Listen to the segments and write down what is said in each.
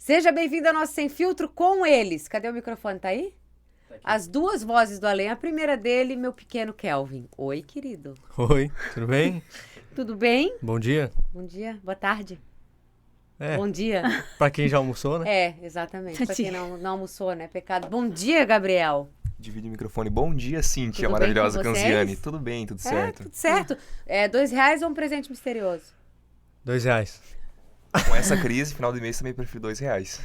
Seja bem-vindo ao nosso Sem Filtro com eles. Cadê o microfone? Tá aí? Tá aqui. As duas vozes do além. A primeira dele, meu pequeno Kelvin. Oi, querido. Oi, tudo bem? Tudo bem? Bom dia. Bom dia, boa tarde. É, Bom dia. pra quem já almoçou, né? É, exatamente. Pra quem não almoçou, né? Pecado. Bom dia, Gabriel. Divide o microfone. Bom dia, Cíntia, Tudo maravilhosa bem com vocês? Canziani. Tudo bem, tudo certo. Tudo certo. R$2 ou um presente misterioso? R$2. Com essa crise, final do mês também prefiro R$2.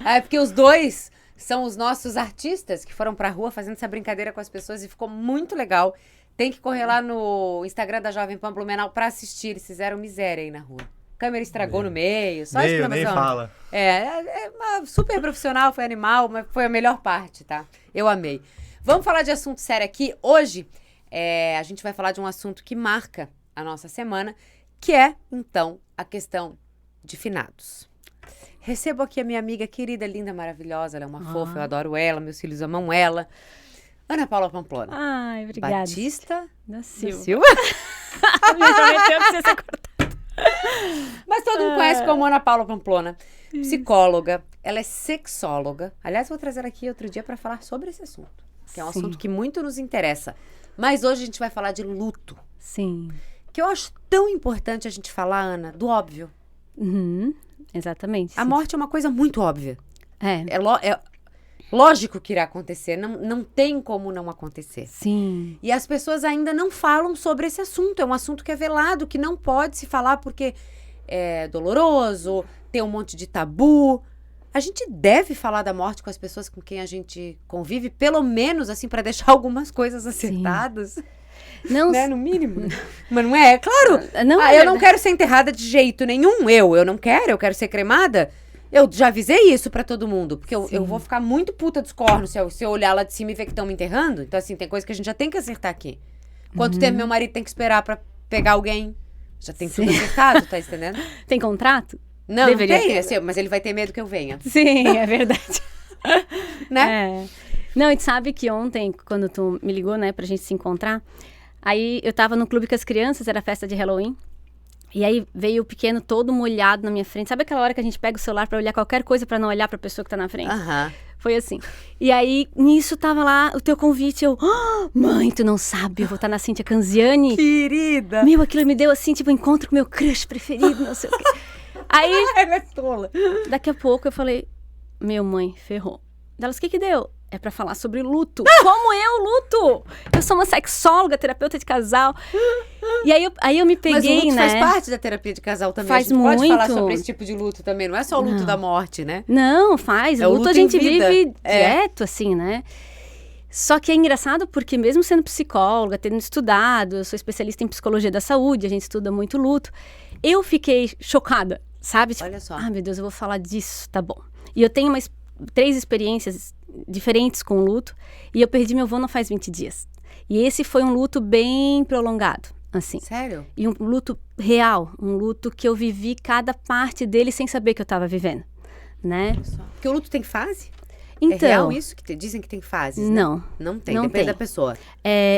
É porque os dois são os nossos artistas que foram pra rua fazendo essa brincadeira com as pessoas e ficou muito legal. Tem que correr lá no Instagram da Jovem Pan Blumenau pra assistir. Eles fizeram miséria aí na rua. A câmera estragou no meio, só Nem exclamação. fala. É super profissional, foi animal, mas foi a melhor parte, tá? Eu amei. Vamos falar de assunto sério aqui. Hoje, a gente vai falar de um assunto que marca a nossa semana, que é, então, a questão de finados. Recebo aqui a minha amiga querida, linda, maravilhosa. Ela é uma fofa, eu adoro ela, meus filhos amam ela. Ana Paula Pamplona. Ai, obrigada. Batista da Silva. Me prometeu que você ia ser cortada. Mas todo mundo conhece como Ana Paula Pamplona. Psicóloga, ela é sexóloga. Aliás, vou trazer ela aqui outro dia para falar sobre esse assunto, que é um assunto que muito nos interessa. Mas hoje a gente vai falar de luto. Sim. Que eu acho tão importante a gente falar, Ana, do óbvio. Exatamente. A morte é uma coisa muito óbvia. É lógico que irá acontecer. Não tem como não acontecer. Sim. E as pessoas ainda não falam sobre esse assunto. É um assunto que é velado, que não pode se falar porque é doloroso, tem um monte de tabu. A gente deve falar da morte com as pessoas com quem a gente convive, pelo menos, assim, para deixar algumas coisas acertadas. Não, né? No mínimo. Mas não é? Claro. Não Eu não quero ser enterrada de jeito nenhum. Eu não quero. Eu quero ser cremada. Eu já avisei isso pra todo mundo. Porque eu vou ficar muito puta dos cornos se eu olhar lá de cima e ver que estão me enterrando. Então, assim, tem coisa que a gente já tem que acertar aqui. Quanto tempo meu marido tem que esperar pra pegar alguém? Já tem tudo acertado, tá entendendo? Tem contrato? Não, Deveria tem. ter. Assim, mas ele vai ter medo que eu venha. Sim, é verdade. Né? Não, e tu sabe que ontem, quando tu me ligou, né, pra gente se encontrar, aí eu tava no clube com as crianças, era festa de Halloween, e aí veio o pequeno todo molhado na minha frente. Sabe aquela hora que a gente pega o celular pra olhar qualquer coisa pra não olhar pra pessoa que tá na frente? Foi assim. E aí, nisso, tava lá o teu convite, eu... mãe, tu não sabe, eu vou estar na Cíntia Canziani. Querida! Meu, aquilo me deu assim, tipo, encontro com meu crush preferido, não sei o quê. Aí, ela é tola. Daqui a pouco eu falei, meu, mãe, ferrou. Delas, o que deu? É pra falar sobre luto. Como eu luto? Eu sou uma sexóloga, terapeuta de casal. E aí eu me peguei, mas o luto né? faz parte da terapia de casal também. Faz a gente pode falar muito. sobre esse tipo de luto também. Não é só o luto da morte, né? Não, faz. É o luto luto a gente em vida. vive direto, assim, né? Só que é engraçado porque mesmo sendo psicóloga, tendo estudado, eu sou especialista em psicologia da saúde, a gente estuda muito luto, eu fiquei chocada, sabe? Tipo, olha só. Meu Deus, eu vou falar disso, tá bom. E eu tenho 3 experiências diferentes com o luto, e eu perdi meu avô não faz 20 dias. E esse foi um luto bem prolongado, assim. Sério? E um luto real, um luto que eu vivi cada parte dele sem saber que eu estava vivendo, né? Porque o luto tem fase? Então, é real isso? Dizem que tem fases, né? Não. Não tem, não depende tem. da pessoa.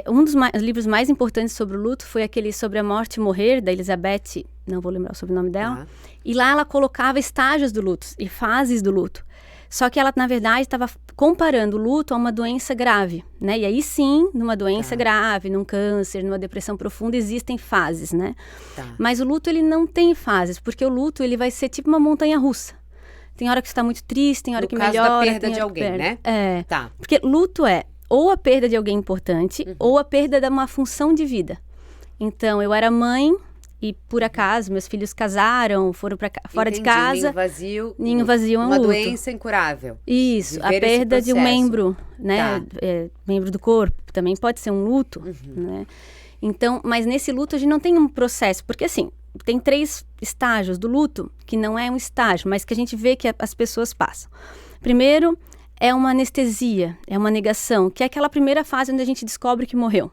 Um dos livros mais importantes sobre o luto foi aquele Sobre a Morte e Morrer, da Elizabeth, não vou lembrar o sobrenome dela. E lá ela colocava estágios do luto e fases do luto. Só que ela, na verdade, estava comparando o luto a uma doença grave, né? E aí sim, numa doença grave, num câncer, numa depressão profunda, existem fases, né? Mas o luto, ele não tem fases, porque o luto, ele vai ser tipo uma montanha-russa. Tem hora que você está muito triste, tem hora que melhora. No caso da perda de alguém, né? Tá. Porque luto é ou a perda de alguém importante, ou a perda de uma função de vida. Então, eu era mãe... E, por acaso, meus filhos casaram, foram para fora de casa. Ninho vazio é um uma luto. Doença incurável. Isso, a perda de um membro, né? Membro do corpo, também pode ser um luto, né? Então, mas nesse luto a gente não tem um processo, porque assim, tem 3 estágios do luto, que não é um estágio, mas que a gente vê que as pessoas passam. Primeiro, é uma anestesia, é uma negação, que é aquela primeira fase onde a gente descobre que morreu.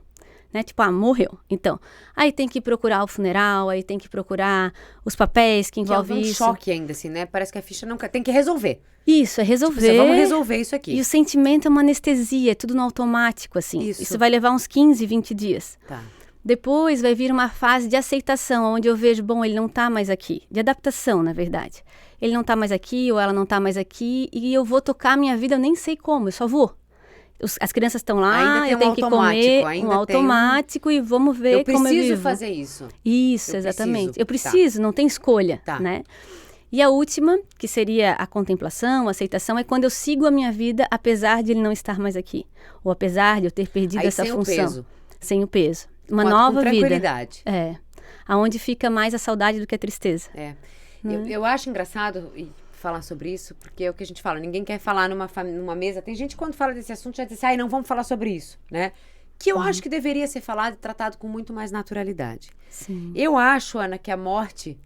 Né? Tipo, morreu. Então, aí tem que procurar o funeral, aí tem que procurar os papéis que envolvem isso. É um choque ainda, assim, né? Parece que a ficha não... Tem que resolver. Isso, é resolver. Tipo, vamos resolver isso aqui. E o sentimento é uma anestesia, é tudo no automático, assim. Isso vai levar uns 15, 20 dias. Depois vai vir uma fase de aceitação, onde eu vejo, bom, ele não tá mais aqui. De adaptação, na verdade. ele não tá mais aqui ou ela não tá mais aqui e eu vou tocar a minha vida, eu nem sei como, eu só vou. As crianças estão lá, eu tenho que comer um automático e vamos ver como eu vivo. Eu preciso fazer isso. Isso, exatamente. Eu preciso, não tem escolha, né? E a última, que seria a contemplação, a aceitação, é quando eu sigo a minha vida apesar de ele não estar mais aqui. Ou apesar de eu ter perdido essa função. Sem o peso. Sem o peso. Uma nova vida. Com tranquilidade. Aonde fica mais a saudade do que a tristeza. Eu acho engraçado falar sobre isso, porque é o que a gente fala, ninguém quer falar numa mesa. Tem gente que quando fala desse assunto já diz assim, não vamos falar sobre isso, né? Que eu acho que deveria ser falado e tratado com muito mais naturalidade. Sim. Eu acho, Ana, que a morte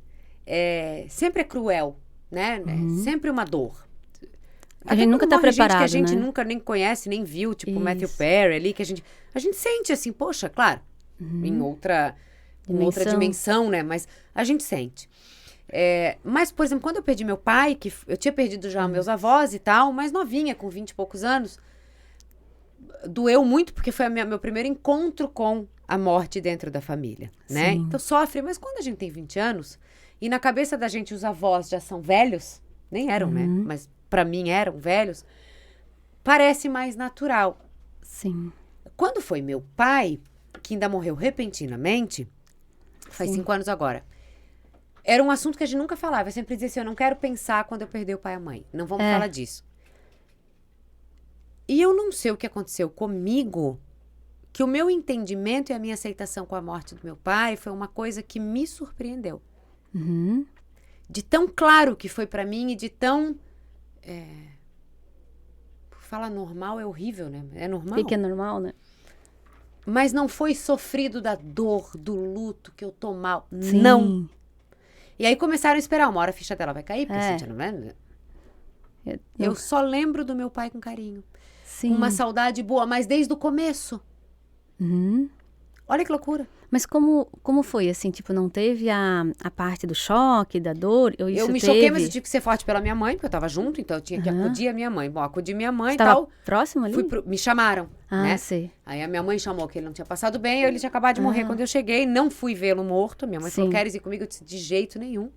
sempre é cruel, né? É sempre uma dor. A gente nunca está preparado, gente que a gente nunca nem conhece, nem viu, tipo Matthew Perry ali, que a gente sente assim, poxa, claro, em outra dimensão, né? Mas a gente sente. Mas, por exemplo, quando eu perdi meu pai, que eu tinha perdido já meus avós e tal, mas novinha, com 20 e poucos anos, doeu muito, porque foi meu primeiro encontro com a morte dentro da família, né? Sim. Então sofre, mas quando a gente tem 20 anos, e na cabeça da gente os avós já são velhos, nem eram, né? Mas pra mim eram velhos, parece mais natural. Sim. Quando foi meu pai, que ainda morreu repentinamente, faz 5 anos agora, era um assunto que a gente nunca falava. Eu sempre dizia assim, eu não quero pensar quando eu perder o pai e a mãe. Não vamos falar disso. E eu não sei o que aconteceu comigo, que o meu entendimento e a minha aceitação com a morte do meu pai foi uma coisa que me surpreendeu. De tão claro que foi pra mim e de tão... Falar normal é horrível, né? É normal. O que é normal, né? Mas não foi sofrido da dor, do luto, que eu tô mal. Sim. Não. E aí começaram a esperar. Uma hora a ficha dela vai cair, porque a Cíntia não é... Eu só lembro do meu pai com carinho. Sim. Uma saudade boa, mas desde o começo. Olha que loucura. Mas como foi, assim, tipo, não teve a parte do choque, da dor? Eu me choquei, mas eu tive que ser forte pela minha mãe, porque eu tava junto, então eu tinha que acudir a minha mãe. Bom, acudi minha mãe e tal. Próximo ali? Me chamaram, né? Sei. Aí a minha mãe chamou que ele não tinha passado bem, ele tinha acabado de morrer quando eu cheguei, não fui vê-lo morto. Minha mãe falou, queres ir comigo? Eu disse, de jeito nenhum.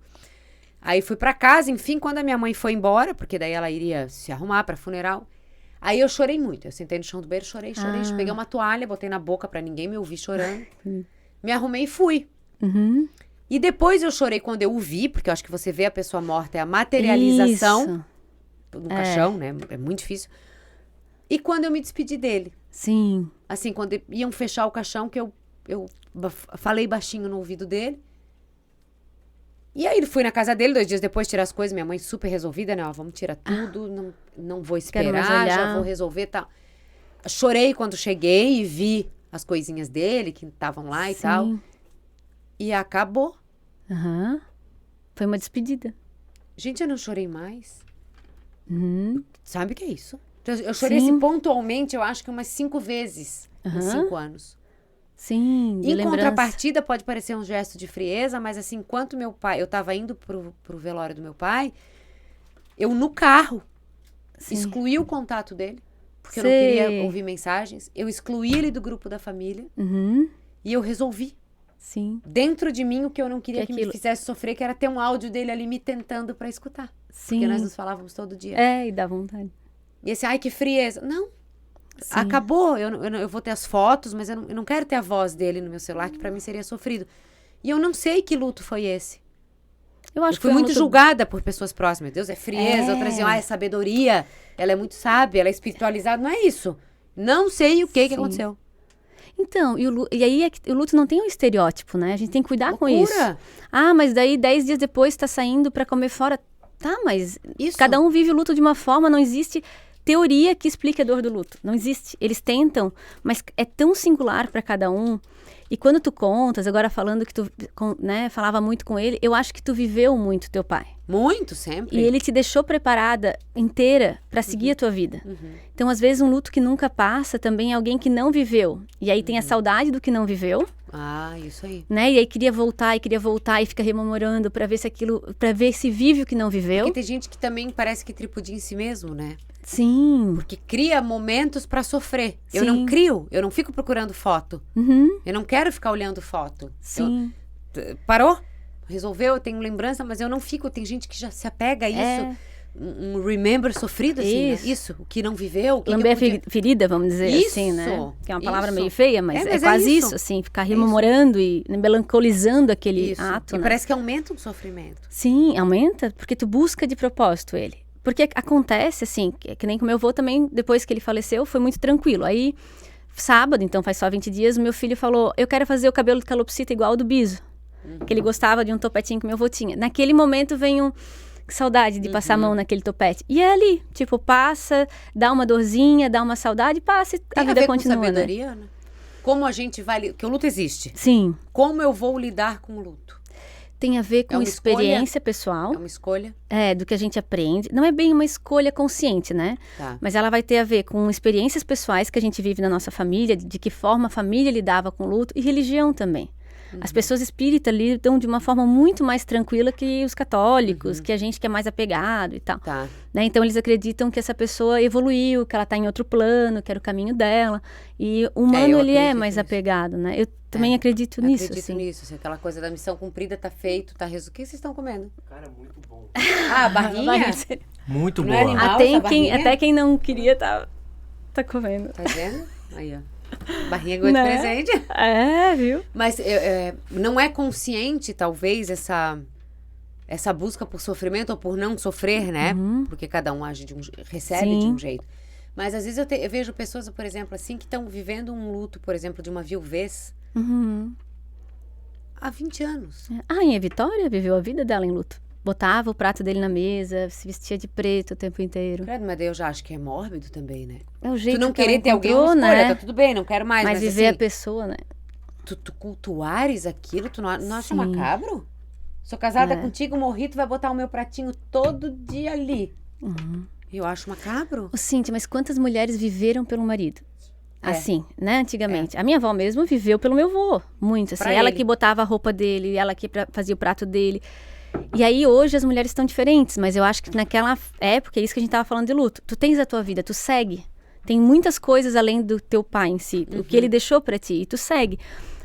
Aí fui pra casa, enfim, quando a minha mãe foi embora, porque daí ela iria se arrumar pra funeral. Aí eu chorei muito. Eu sentei no chão do banheiro, chorei. Peguei uma toalha, botei na boca pra ninguém me ouvir chorando. Me arrumei e fui. E depois eu chorei quando eu o vi, porque eu acho que você vê a pessoa morta, é a materialização no caixão, né? É muito difícil. E quando eu me despedi dele. Sim. Assim, quando iam fechar o caixão, que eu falei baixinho no ouvido dele. E aí fui na casa dele 2 dias depois tirar as coisas. Minha mãe super resolvida, né? Ó, vamos tirar tudo, não vou esperar, já vou resolver, tal. Chorei quando cheguei e vi as coisinhas dele que estavam lá e tal. E acabou. Foi uma despedida. Gente, eu não chorei mais. Sabe o que é isso? Eu chorei assim, pontualmente, eu acho que umas 5 vezes em 5 anos. Sim, de Em contrapartida, pode parecer um gesto de frieza, mas assim, enquanto meu pai... Eu tava indo pro velório do meu pai, eu no carro excluí o contato dele, porque eu não queria ouvir mensagens. Eu excluí ele do grupo da família e eu resolvi. Dentro de mim, o que eu não queria que me fizesse sofrer, que era ter um áudio dele ali me tentando pra escutar. Porque nós nos falávamos todo dia. E dá vontade. E esse, ai, que frieza. Não. Acabou, eu vou ter as fotos, mas eu não quero ter a voz dele no meu celular, que pra mim seria sofrido. E eu não sei que luto foi esse. Eu fui muito julgada por pessoas próximas. Meu Deus, é frieza. Outras diziam, é sabedoria. Ela é muito sábia, ela é espiritualizada. Não é isso. Não sei o que aconteceu. Então, e aí o luto não tem um estereótipo, né? A gente tem que cuidar com isso. Mas daí 10 dias depois tá saindo pra comer fora. Tá, mas cada um vive o luto de uma forma, não existe... teoria que explique a dor do luto. Não existe. Eles tentam, mas é tão singular para cada um. E quando tu contas, agora falando que tu falava muito com ele, eu acho que tu viveu muito teu pai. Muito, sempre. E ele te deixou preparada inteira para seguir a tua vida. Então, às vezes, um luto que nunca passa também é alguém que não viveu. E aí tem a saudade do que não viveu. Isso aí. Né? E aí queria voltar e fica rememorando para ver se vive o que não viveu. Porque tem gente que também parece que tripudia em si mesmo, né? Sim. Porque cria momentos pra sofrer. Eu não crio, eu não fico procurando foto. Eu não quero ficar olhando foto. Sim. Parou? resolveu, eu tenho lembrança, mas eu não fico. Tem gente que já se apega a isso. É. Um remember sofrido, assim, Isso. né? Isso, o que não viveu. O que Lamber que eu podia... ferida, vamos dizer assim, Isso, né? Que é uma palavra isso. meio feia, mas É, é mas é quase isso. isso, assim, ficar rememorando e melancolizando aquele Isso. ato, E né? parece que aumenta o sofrimento. Sim, aumenta, porque tu busca de propósito ele. Porque acontece, assim, que nem com meu avô também, depois que ele faleceu, foi muito tranquilo. Aí, sábado, então faz só 20 dias, meu filho falou, eu quero fazer o cabelo de calopsita igual ao do Biso. Que ele gostava de um topetinho que meu avô tinha. Naquele momento vem que saudade de passar a mão naquele topete. E é ali, tipo, passa, dá uma dorzinha, dá uma saudade, passa e Tem a vida ver continua, com né? sabedoria, né? Como a gente vai... Porque o luto existe. Sim, Como eu vou lidar com o luto? tem a ver com uma experiência pessoal, É uma escolha? do que a gente aprende. Não é bem uma escolha consciente, né? Tá. Mas ela vai ter a ver com experiências pessoais que a gente vive na nossa família, de que forma a família lidava com o luto, e religião também. As pessoas espíritas lidam de uma forma muito mais tranquila que os católicos, que a gente que é mais apegado e tal. Tá. Né? Então, eles acreditam que essa pessoa evoluiu, que ela está em outro plano, que era o caminho dela. E o humano, eu ele é acredito mais nisso. apegado, né? Eu também acredito nisso, Acredito assim. nisso. Assim, aquela coisa da missão cumprida tá feito, tá resolvido. O que vocês estão comendo? Cara, muito bom. Ah, barrinha? Muito Não é boa. animal? Até, essa barrinha? até quem não queria tá comendo. Tá vendo? Aí, ó. Barrinha ganhou de Né? presente. É, viu? Mas não é consciente, talvez, essa busca por sofrimento ou por não sofrer, né? Porque cada um age recebe de Sim. um jeito. Mas às vezes eu vejo pessoas, por exemplo, assim, que estão vivendo um luto, por exemplo, de uma viuvez Uhum. há 20 anos. A Rainha Vitória viveu a vida dela em luto. Botava o prato dele na mesa, se vestia de preto o tempo inteiro. Credo, mas daí eu já acho que é mórbido também, né? É o jeito Tu não que ela querer ter alguém é uma encontrou, escolha, né? tá tudo bem, não quero mais. Mas Mas viver assim, a pessoa, né? tu cultuares aquilo, tu não acha Sim. macabro? Sou casada É. contigo, morri, tu vai botar o meu pratinho todo dia ali. Uhum. Eu acho macabro. Ô, Cíntia, mas quantas mulheres viveram pelo marido? É. Assim, né? Antigamente. A minha avó mesmo viveu pelo meu avô. Muito, assim. Pra Ela ele. que botava a roupa dele, ela que fazia o prato dele. E aí, hoje, as mulheres estão diferentes. Mas eu acho que naquela época, é isso que a gente tava falando de luto. Tu tens a tua vida, tu segue. Tem muitas coisas além do teu pai em si. O que ele deixou pra ti, e tu segue.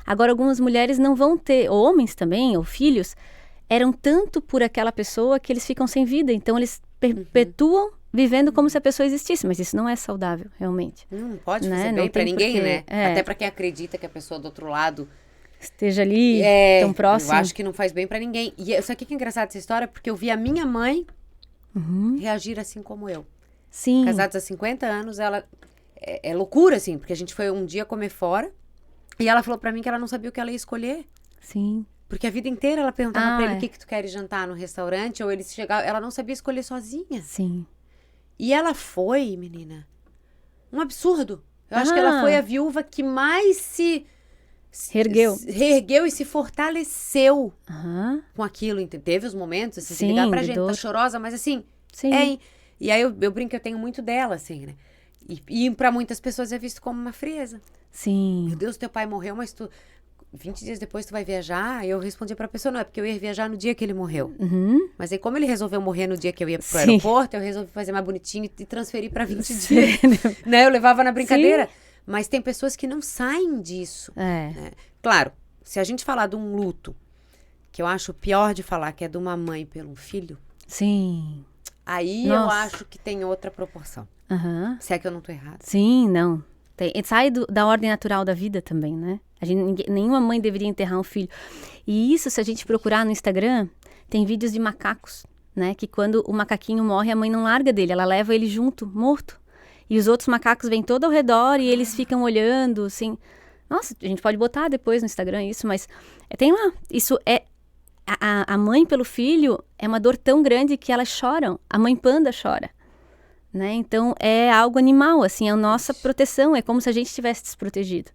Agora, algumas mulheres não vão ter, ou homens também, ou filhos, eram tanto por aquela pessoa que eles ficam sem vida. Então, eles perpetuam vivendo como se a pessoa existisse. Mas isso não é saudável, realmente. Não pode Né? fazer Não bem pra tem ninguém, porquê. né? É. Até pra quem acredita que a pessoa do outro lado Esteja ali, tão próximo. eu acho que não faz bem pra ninguém. E sabe o que é engraçado essa história? Porque eu vi a minha mãe reagir assim como eu. Sim. Casados há 50 anos, ela... É loucura, assim, porque a gente foi um dia comer fora e ela falou pra mim que ela não sabia o que ela ia escolher. Sim. Porque a vida inteira ela perguntava pra ele é. o que tu queres jantar no restaurante, ou ele chegava... Ela não sabia escolher sozinha. Sim. E ela foi, menina, um absurdo. Eu acho que ela foi a viúva que mais se reergueu e se fortaleceu Aham. com aquilo. Teve os momentos, assim, se Sim, ligar pra de gente, dor. tá chorosa, mas assim, Sim. E aí eu brinco que eu tenho muito dela, assim, né? E pra muitas pessoas é visto como uma frieza. Sim. Meu Deus, teu pai morreu, mas 20 dias depois tu vai viajar? E eu respondi pra pessoa, não, é porque eu ia viajar no dia que ele morreu. Uhum. Mas aí, como ele resolveu morrer no dia que eu ia pro Sim. aeroporto, eu resolvi fazer mais bonitinho e transferir pra 20 dias. Né? Eu levava na brincadeira. Mas tem pessoas que não saem disso. É. Né? Claro, se a gente falar de um luto, que eu acho pior de falar, que é de uma mãe pelo filho, Sim. aí Nossa. eu acho que tem outra proporção. Aham. Se é que eu não tô errada. Sim, não. Sai da ordem natural da vida também, né? Nenhuma mãe deveria enterrar um filho. E isso, se a gente procurar no Instagram, tem vídeos de macacos, né? Que quando o macaquinho morre, a mãe não larga dele, ela leva ele junto, morto. E os outros macacos vêm todo ao redor e eles ficam olhando, assim. Nossa, a gente pode botar depois no Instagram isso, mas tem lá. Isso é... A mãe pelo filho é uma dor tão grande que elas choram. A mãe panda chora. Né? Então, é algo animal, assim, é a nossa proteção, é como se a gente estivesse desprotegido.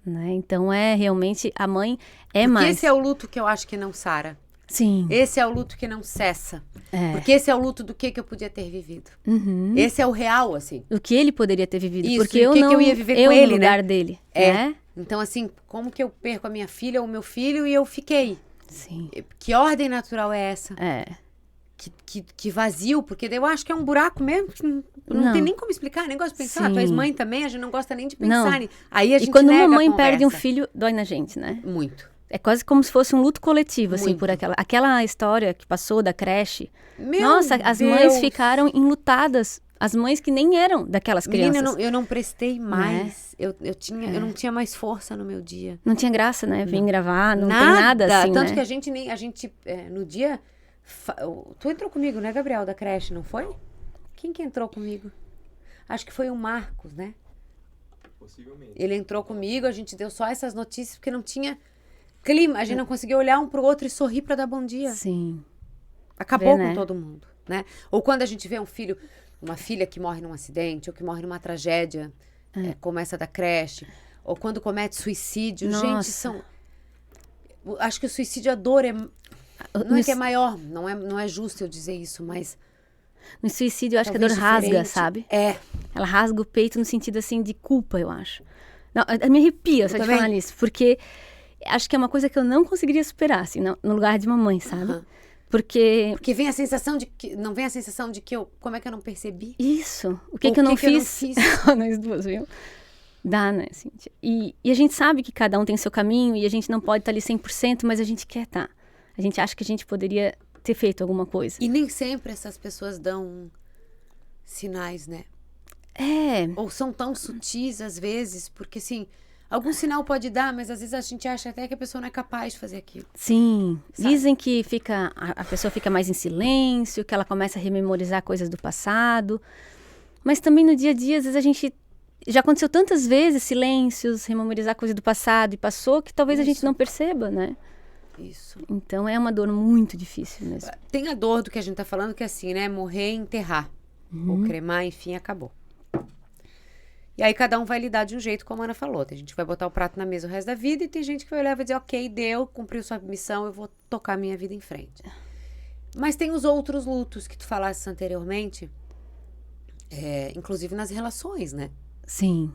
Né? Então, realmente, a mãe é Porque mais... esse é o luto que eu acho que não sara. Sim. Esse é o luto que não cessa. É. Porque esse é o luto do que eu podia ter vivido. Uhum. Esse é o real, assim. O que ele poderia ter vivido, Isso, porque e o eu que não... que eu ia viver com no ele, lugar né? dele, É. né? Então, assim, como que eu perco a minha filha ou o meu filho e eu fiquei? Sim. Que ordem natural é essa? É. Que vazio, porque eu acho que é um buraco mesmo, que não tem nem como explicar, nem gosto de pensar. Sim. Tu és mãe também, a gente não gosta nem de Não. pensar. Aí a gente E quando nega uma a mãe perde um conversa. filho, dói na gente, né? Muito. É quase como se fosse um luto coletivo, assim, Muito. por aquela história que passou da creche. Meu Nossa, as Deus. mães ficaram enlutadas. As mães que nem eram daquelas crianças. Menina, eu não prestei mais. Eu não tinha mais força no meu dia. Não tinha graça, né? Vim gravar, não tem nada assim, Tanto né? que a gente no dia... Tu entrou comigo, né, Gabriel, da creche, não foi? Quem que entrou comigo? Acho que foi o Marcos, né? Possivelmente. Ele entrou comigo, a gente deu só essas notícias, porque não tinha clima. A gente não conseguia olhar um pro outro e sorrir pra dar bom dia. Sim. Acabou Vê, com né? todo mundo, né? Ou quando a gente vê uma filha que morre num acidente, ou que morre numa tragédia, como essa da creche, ou quando comete suicídio. Nossa. Gente, acho que o suicídio, a dor não é que é maior, não é justo eu dizer isso, mas... No suicídio, eu acho que a talvez dor rasga, diferente. sabe? É. Ela rasga o peito no sentido, assim, de culpa, eu acho. Não, me arrepia só de também. falar nisso, porque acho que é uma coisa que eu não conseguiria superar, assim, no lugar de mamãe, sabe? Aham. Porque Porque vem a sensação de que... Não vem a sensação de que como é que eu não percebi? isso, o Ou que eu não que eu não fiz? fiz? Nós duas, viu? Dá, né, Cíntia? E a gente sabe que cada um tem seu caminho e a gente não pode estar ali 100%, mas a gente quer estar. A gente acha que a gente poderia ter feito alguma coisa. E nem sempre essas pessoas dão sinais, né? É, Ou são tão sutis às vezes, porque assim, algum sinal pode dar, mas às vezes a gente acha até que a pessoa não é capaz de fazer aquilo. sim. Sabe? Dizem que a pessoa fica mais em silêncio, que ela começa a rememorizar coisas do passado. Mas também no dia a dia, às vezes a gente... Já aconteceu tantas vezes silêncios, rememorizar coisas do passado e passou, que talvez a gente Isso. não perceba, né? Isso. Então é uma dor muito difícil mesmo. Tem a dor do que a gente tá falando, que é assim, né? Morrer e enterrar. Ou cremar, enfim, acabou. E aí cada um vai lidar de um jeito, como a Ana falou. Tem gente que vai botar o prato na mesa o resto da vida e tem gente que vai olhar e vai dizer, ok, deu, cumpriu sua missão, eu vou tocar a minha vida em frente. Mas tem os outros lutos que tu falaste anteriormente, inclusive nas relações, né? Sim.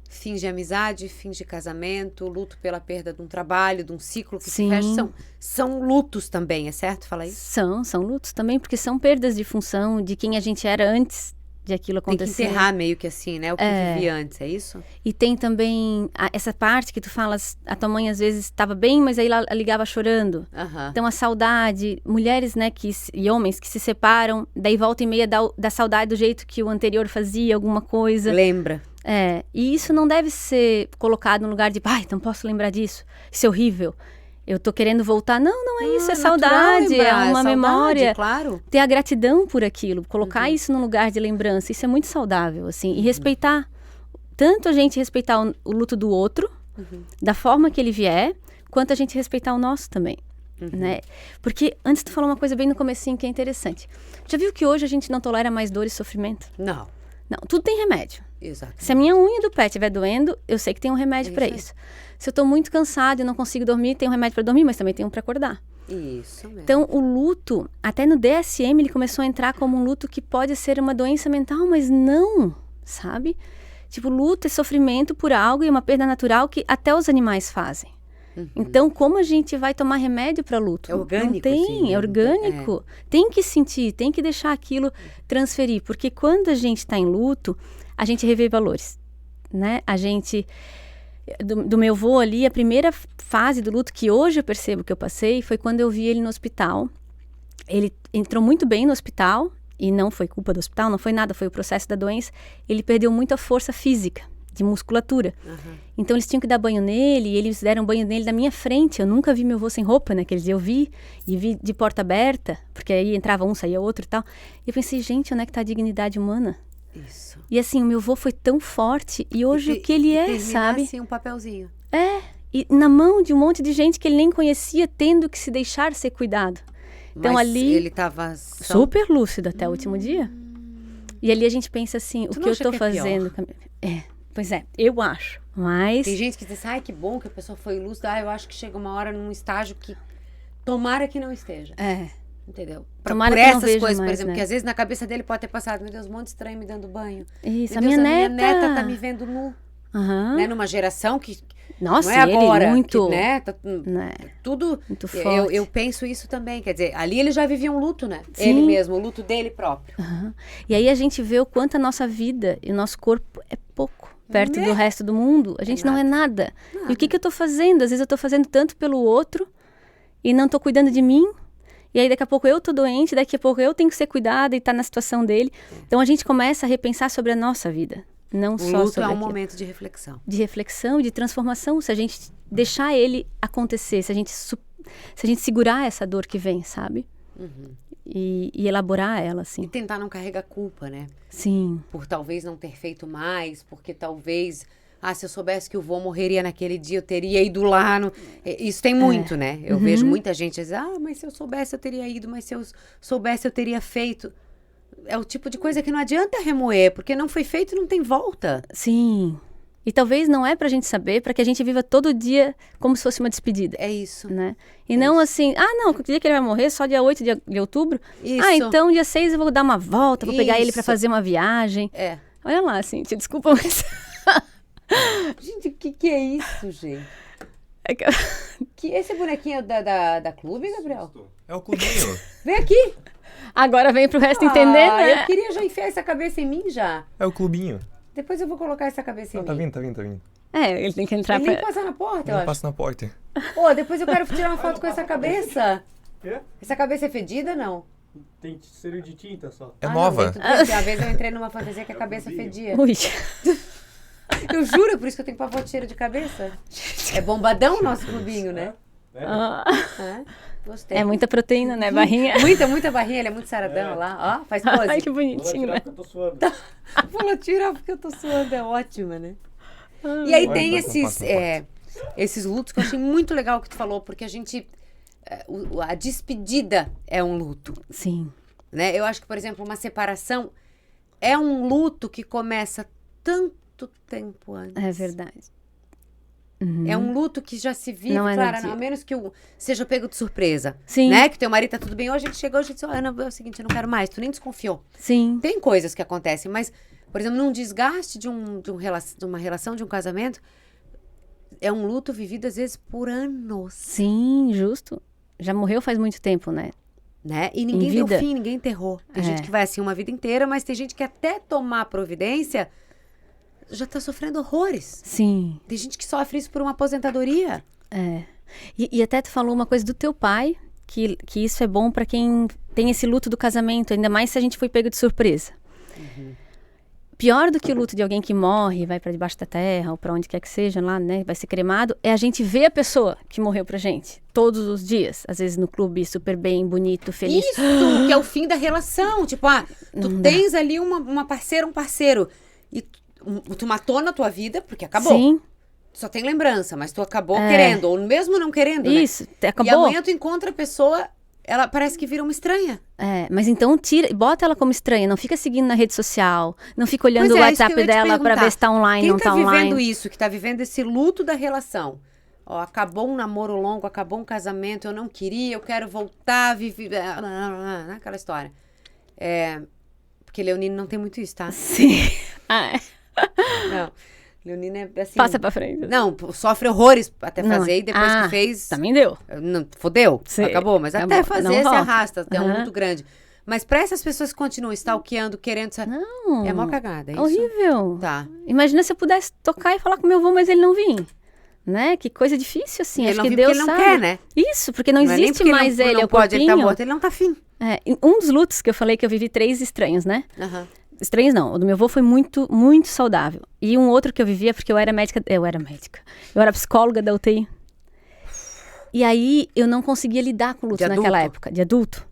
Fins de amizade, fins de casamento, luto pela perda de um trabalho, de um ciclo que se Sim. fecha. São lutos também, é certo falar isso? São lutos também, porque são perdas de função de quem a gente era antes de aquilo Tem que acontecer. enterrar meio que assim, né? O que vivia antes, é isso? E tem também essa parte que tu falas, a tua mãe às vezes estava bem, mas aí ela ligava chorando. Aham. Então a saudade, mulheres, né, e homens que se separam, daí volta e meia da saudade do jeito que o anterior fazia alguma coisa. Lembra? E isso não deve ser colocado no lugar de, ai, não posso lembrar disso, isso é horrível. Eu tô querendo voltar. Não é isso, é natural saudade, lembrar, é uma saudade, memória. Claro. Ter a gratidão por aquilo, colocar isso no lugar de lembrança, isso é muito saudável, assim. E respeitar, tanto a gente respeitar o luto do outro, da forma que ele vier, quanto a gente respeitar o nosso também, né? Porque antes tu falou uma coisa bem no comecinho que é interessante. Já viu que hoje a gente não tolera mais dor e sofrimento? Não. Não, tudo tem remédio. Exato. Se a minha unha do pé estiver doendo, eu sei que tem um remédio É para isso aí. isso. Se eu tô muito cansada e não consigo dormir, tem um remédio para dormir, mas também tem um para acordar. Isso mesmo. Então, o luto, até no DSM, ele começou a entrar como um luto que pode ser uma doença mental, mas não, sabe? Tipo, luto é sofrimento por algo e uma perda natural que até os animais fazem. Então, como a gente vai tomar remédio para luto? É orgânico, Não tem, assim, né? é orgânico. Tem que sentir, tem que deixar aquilo transferir. Porque quando a gente está em luto, a gente revê valores, né? A gente... Do meu avô ali, a primeira fase do luto que hoje eu percebo que eu passei foi quando eu vi ele no hospital. Ele entrou muito bem no hospital, e não foi culpa do hospital, não foi nada, foi o processo da doença. Ele perdeu muita força física, de musculatura. Então eles tinham que dar banho nele, e eles deram banho nele na minha frente. Eu nunca vi meu avô sem roupa, né? Quer dizer, eu vi, e vi de porta aberta, porque aí entrava um, saía outro e tal. E eu pensei, gente, onde é que tá a dignidade humana? Isso. E assim, o meu avô foi tão forte, e hoje o que ele é, sabe? Assim, um papelzinho. E na mão de um monte de gente que ele nem conhecia, tendo que se deixar ser cuidado. Então Mas ali, ele tava super lúcido até o último dia. E ali a gente pensa assim, Tu o não que eu acha tô que é fazendo... Pois é, eu acho. Mas... Tem gente que diz, ai, que bom que a pessoa foi lúcida. Eu acho que chega uma hora num estágio que tomara que não esteja. Entendeu? Tomara por que não essas veja coisas, por mais, exemplo, né? que às vezes na cabeça dele pode ter passado, meu Deus, um monte estranho me dando banho. Isso, Meu a Deus, minha a minha neta tá me vendo nu. Aham. Né? Numa geração que Nossa, não é ele agora. muito... Que, né? Tá, né, tudo. muito forte. Eu penso isso também. Quer dizer, ali ele já vivia um luto, né? Sim. Ele mesmo, o luto dele próprio. E aí a gente vê o quanto a nossa vida e o nosso corpo é pouco. perto do resto do mundo. A gente não é nada. E o que eu tô fazendo? Às vezes eu tô fazendo tanto pelo outro e não tô cuidando de mim. E aí daqui a pouco eu tô doente, daqui a pouco eu tenho que ser cuidada e tá na situação dele. Então a gente começa a repensar sobre a nossa vida. Não só sobre O luto é um aquilo. momento de reflexão. De reflexão, de transformação. Se a gente deixar ele acontecer, se a gente segurar essa dor que vem, sabe? E elaborar ela, assim. E tentar não carregar culpa, né? Sim. Por talvez não ter feito mais, porque talvez... se eu soubesse que o vô morreria naquele dia, eu teria ido lá. Isso tem muito, né? Eu vejo muita gente dizer, mas se eu soubesse eu teria ido, mas se eu soubesse eu teria feito. É o tipo de coisa que não adianta remoer, porque não foi feito e não tem volta. Sim. E talvez não é pra gente saber, pra que a gente viva todo dia como se fosse uma despedida. É isso. Né? E não assim, não, o dia que ele vai morrer, só dia 8 de outubro. Isso. Então dia 6 eu vou dar uma volta, vou pegar ele pra fazer uma viagem. É. Olha lá, assim, te desculpa, mas... Gente, o que é isso, gente? Esse bonequinho é da Clube, Gabriel? É o clubinho. Vem aqui. Agora vem pro resto entender, né? Eu queria já enfiar essa cabeça em mim já. É o clubinho. Depois eu vou colocar essa cabeça em mim. Tá vindo. Ele tem que entrar Ele nem passa na porta, eu Ele acho. passa na porta. Depois eu quero tirar uma foto com essa cabeça. Quê? Essa cabeça é fedida, não? Tem cheiro de tinta só. É nova. Não, tudo bem, porque uma vez eu entrei numa fantasia que a cabeça fedia. Ui. Eu juro, é por isso que eu tenho pavor de cheiro de cabeça. É bombadão o nosso clubinho, né? Gostei. É muita proteína, né? Barrinha. Muita barrinha, ele é muito saradão lá. Faz pose. Ai, que bonitinho, né? Eu tô suando. Vou tirar porque eu tô suando, é ótima, né? E aí tem esses lutos que eu achei muito legal que tu falou, porque a gente... a despedida é um luto. Sim. Né? Eu acho que, por exemplo, uma separação é um luto que começa tanto tempo antes. É verdade. É um luto que já se vive, Não é claro, no dia. a menos que seja pego de surpresa. Sim. Né? Que teu marido tá tudo bem hoje, a gente chegou e disse, Ana, é o seguinte, eu não quero mais. Tu nem desconfiou. Sim. Tem coisas que acontecem, mas, por exemplo, num desgaste de uma relação, de um casamento, é um luto vivido, às vezes, por anos. Sim, justo. Já morreu faz muito tempo, né? Né? E ninguém deu vida. fim, ninguém enterrou. Tem gente que vai assim uma vida inteira, mas tem gente que até tomar providência já tá sofrendo horrores. Sim. Tem gente que sofre isso por uma aposentadoria. E até tu falou uma coisa do teu pai, que isso é bom pra quem tem esse luto do casamento, ainda mais se a gente foi pego de surpresa. Pior do que o luto de alguém que morre, vai pra debaixo da terra, ou pra onde quer que seja, lá, né, vai ser cremado, é a gente ver a pessoa que morreu pra gente, todos os dias. Às vezes no clube, super bem, bonito, feliz. Isso, que é o fim da relação. Tipo, tu tens ali uma parceira, um parceiro, e tu matou na tua vida, porque acabou. Sim. Só tem lembrança, mas tu acabou querendo, ou mesmo não querendo, Isso, né? acabou. E amanhã tu encontra a pessoa, ela parece que vira uma estranha. Mas então bota ela como estranha, não fica seguindo na rede social, não fica olhando o Pois é, isso que WhatsApp eu ia te dela pra perguntar. ver se tá online, não tá Quem tá vivendo online. isso, que tá vivendo esse luto da relação? Acabou um namoro longo, acabou um casamento, eu não queria, eu quero voltar, viver... Aquela história. Porque Leonine não tem muito isso, tá? Sim. Não. Leonine é assim... Passa pra frente. Não, sofre horrores até Não. fazer e depois que fez... Também deu. Não, fodeu, Sim, acabou. Mas acabou, até fazer não se volta. arrasta, é um luto grande. Mas pra essas pessoas que continuam stalkeando, querendo... Não. É mó cagada, é isso? Horrível. Tá. Imagina se eu pudesse tocar e falar com meu avô, mas ele não vinha. Né? Que coisa difícil, assim. Ele Acho não que vem Deus porque ele não sabe. quer, né? Isso, porque não Não é nem existe porque mais ele, é não o pode, ele tá corpinho. morto, ele não tá afim. Um dos lutos que eu falei que eu vivi 3 estranhos, né? Aham. Estranhos não, o do meu avô foi muito, muito saudável. E um outro que eu vivia, porque eu era psicóloga da UTI. E aí eu não conseguia lidar com o luto De naquela adulto? época, de adulto.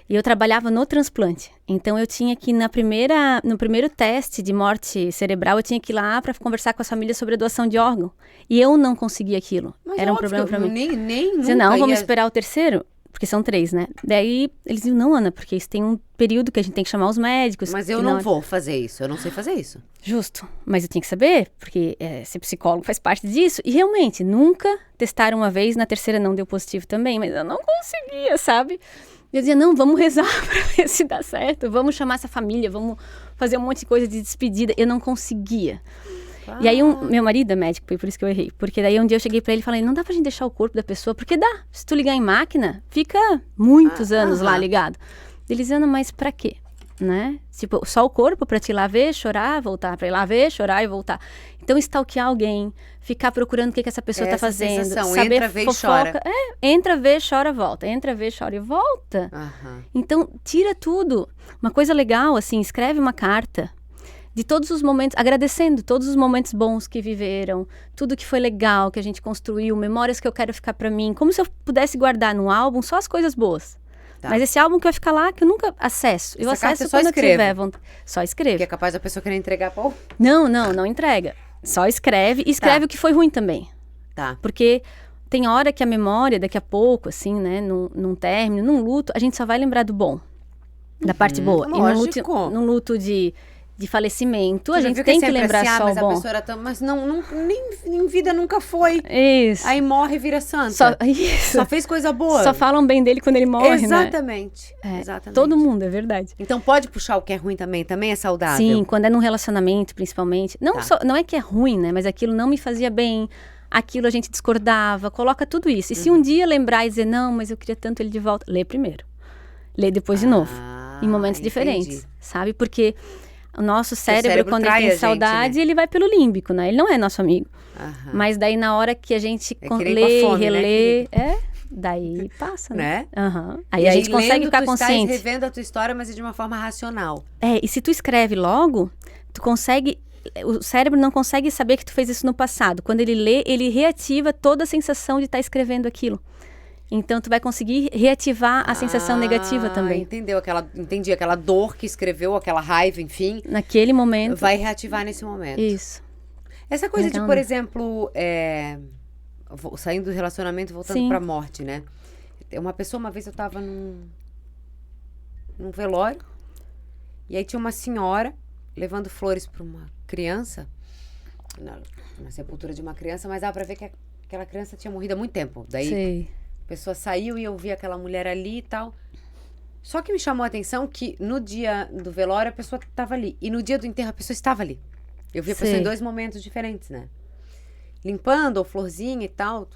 E eu trabalhava no transplante. Então eu tinha que, no primeiro teste de morte cerebral, eu tinha que ir lá para conversar com as famílias sobre a doação de órgão. E eu não conseguia aquilo. Mas Era um óbvio problema que para eu mim. Nem Dizia, nunca não, vamos ia- esperar o terceiro, porque são 3, né? Daí eles diziam, não, Ana, porque isso tem um período que a gente tem que chamar os médicos. Mas eu que não vou fazer isso, eu não sei fazer isso. Justo, mas eu tinha que saber, porque ser psicólogo faz parte disso. E realmente, nunca testaram uma vez, na terceira não deu positivo também, mas eu não conseguia, sabe? Eu dizia, não, vamos rezar pra ver se dá certo, vamos chamar essa família, vamos fazer um monte de coisa de despedida. Eu não conseguia. E aí, meu marido é médico, foi por isso que eu errei. Porque daí um dia eu cheguei pra ele e falei, não dá pra gente deixar o corpo da pessoa, porque dá. Se tu ligar em máquina, fica muitos anos lá ligado. Ele dizia, Ana, mas pra quê? né? Tipo, só o corpo pra te ir lá ver, chorar, voltar, pra ir lá ver, chorar e voltar. Então, stalkear alguém, ficar procurando o que essa pessoa tá Essa fazendo, sensação, saber entra, vê e fofoca. chora. Entra, vê, chora, volta. Entra, vê, chora e volta. Aham. Então, tira tudo. Uma coisa legal, assim, escreve uma carta de todos os momentos, agradecendo todos os momentos bons que viveram, tudo que foi legal, que a gente construiu, memórias que eu quero ficar pra mim, como se eu pudesse guardar no álbum só as coisas boas. Tá. Mas esse álbum que vai ficar lá, que eu nunca acesso. Eu Essa carta acesso só quando escreve. eu tiver vontade. Só escrevo. Que é capaz da pessoa querer entregar pra... Não entrega. Só escreve e escreve Tá. o que foi ruim também. Tá. Porque tem hora que a memória, daqui a pouco, assim, né, num término, num luto, a gente só vai lembrar do bom, da parte boa. lógico. E num luto de falecimento, Você a já gente viu que tem que sempre lembrar assim, só mas o a bom. pessoa era tão... Mas não, nem em vida nunca foi. Isso. Aí morre e vira santa. Isso. Só fez coisa boa. Só falam bem dele quando ele morre, Exatamente. né? Exatamente. Todo mundo, é verdade. Então pode puxar o que é ruim também. Também é saudável. Sim, quando é num relacionamento, principalmente. Não, Tá. não é que é ruim, né? Mas aquilo não me fazia bem, aquilo a gente discordava, coloca tudo isso. E se um dia lembrar e dizer, não, mas eu queria tanto ele de volta, lê primeiro. Lê depois de novo. Em momentos entendi. diferentes, sabe? Porque o nosso cérebro, cérebro quando ele trai a tem gente, saudade, né? ele vai pelo límbico, né? Ele não é nosso amigo. Aham. Mas daí, na hora que a gente É que nem lê, com a fome, né, relê, daí passa, né? Né? Aham. Aí E a gente lendo, consegue ficar tu estás consciente. revendo a tua história, mas é de uma forma racional. E se tu escreve logo, tu consegue... O cérebro não consegue saber que tu fez isso no passado. Quando ele lê, ele reativa toda a sensação de estar escrevendo aquilo. Então, tu vai conseguir reativar a sensação negativa também. Entendi. Aquela dor que escreveu, aquela raiva, enfim, Naquele momento. vai reativar nesse momento. Isso. Essa coisa Legal, de, por né? exemplo, saindo do relacionamento e voltando Sim. pra morte, né? Uma pessoa, uma vez eu tava num velório, e aí tinha uma senhora levando flores pra uma criança, na sepultura de uma criança, mas dava pra ver que aquela criança tinha morrido há muito tempo. Daí Sei. a pessoa saiu e eu vi aquela mulher ali e tal. Só que me chamou a atenção que no dia do velório a pessoa estava ali. E no dia do enterro a pessoa estava ali. Eu vi a pessoa Sei. em 2 momentos diferentes, né? Limpando, ou florzinha e tal.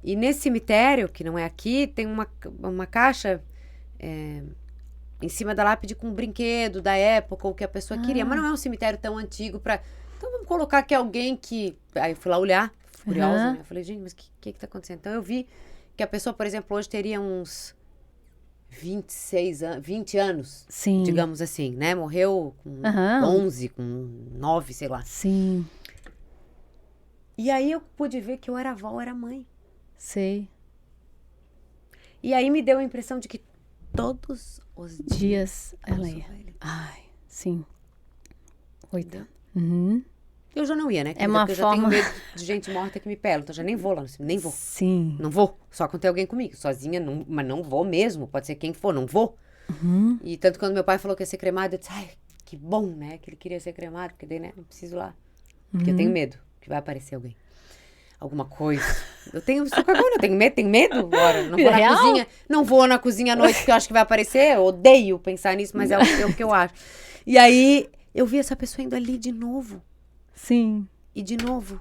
E nesse cemitério, que não é aqui, tem uma caixa em cima da lápide com um brinquedo da época, ou que a pessoa queria. Mas não é um cemitério tão antigo pra... Então vamos colocar que alguém que... Aí eu fui lá olhar, curiosa, né? Eu falei, gente, mas o que tá acontecendo? Então eu vi que a pessoa, por exemplo, hoje teria uns 26 anos, 20 anos, Sim. digamos assim, né? Morreu com Aham. 11, com 9, sei lá. Sim. E aí eu pude ver que eu era avó, eu era mãe. Sei. E aí me deu a impressão de que todos os Dias ela eu ia. sou ele. Ai, sim. Coitado. Entendeu? Uhum. Eu já não ia, né? querida? uma Porque eu já forma- tenho medo de gente morta que me pela. Então eu já nem vou lá, nem vou. Sim. Não vou. Só quando tem alguém comigo. Sozinha, não, mas não vou mesmo. Pode ser quem for, não vou. Uhum. E tanto quando meu pai falou que ia ser cremado, eu disse, ai, que bom, né? Que ele queria ser cremado, porque daí, né, não preciso lá. Porque eu tenho medo que vai aparecer alguém. Alguma coisa. Sou cagona, eu tenho medo. Ora, não vou Vida na real? cozinha. Não vou na cozinha à noite porque eu acho que vai aparecer. Eu odeio pensar nisso, mas é o que eu acho. E aí, eu vi essa pessoa indo ali de novo. Sim. E de novo.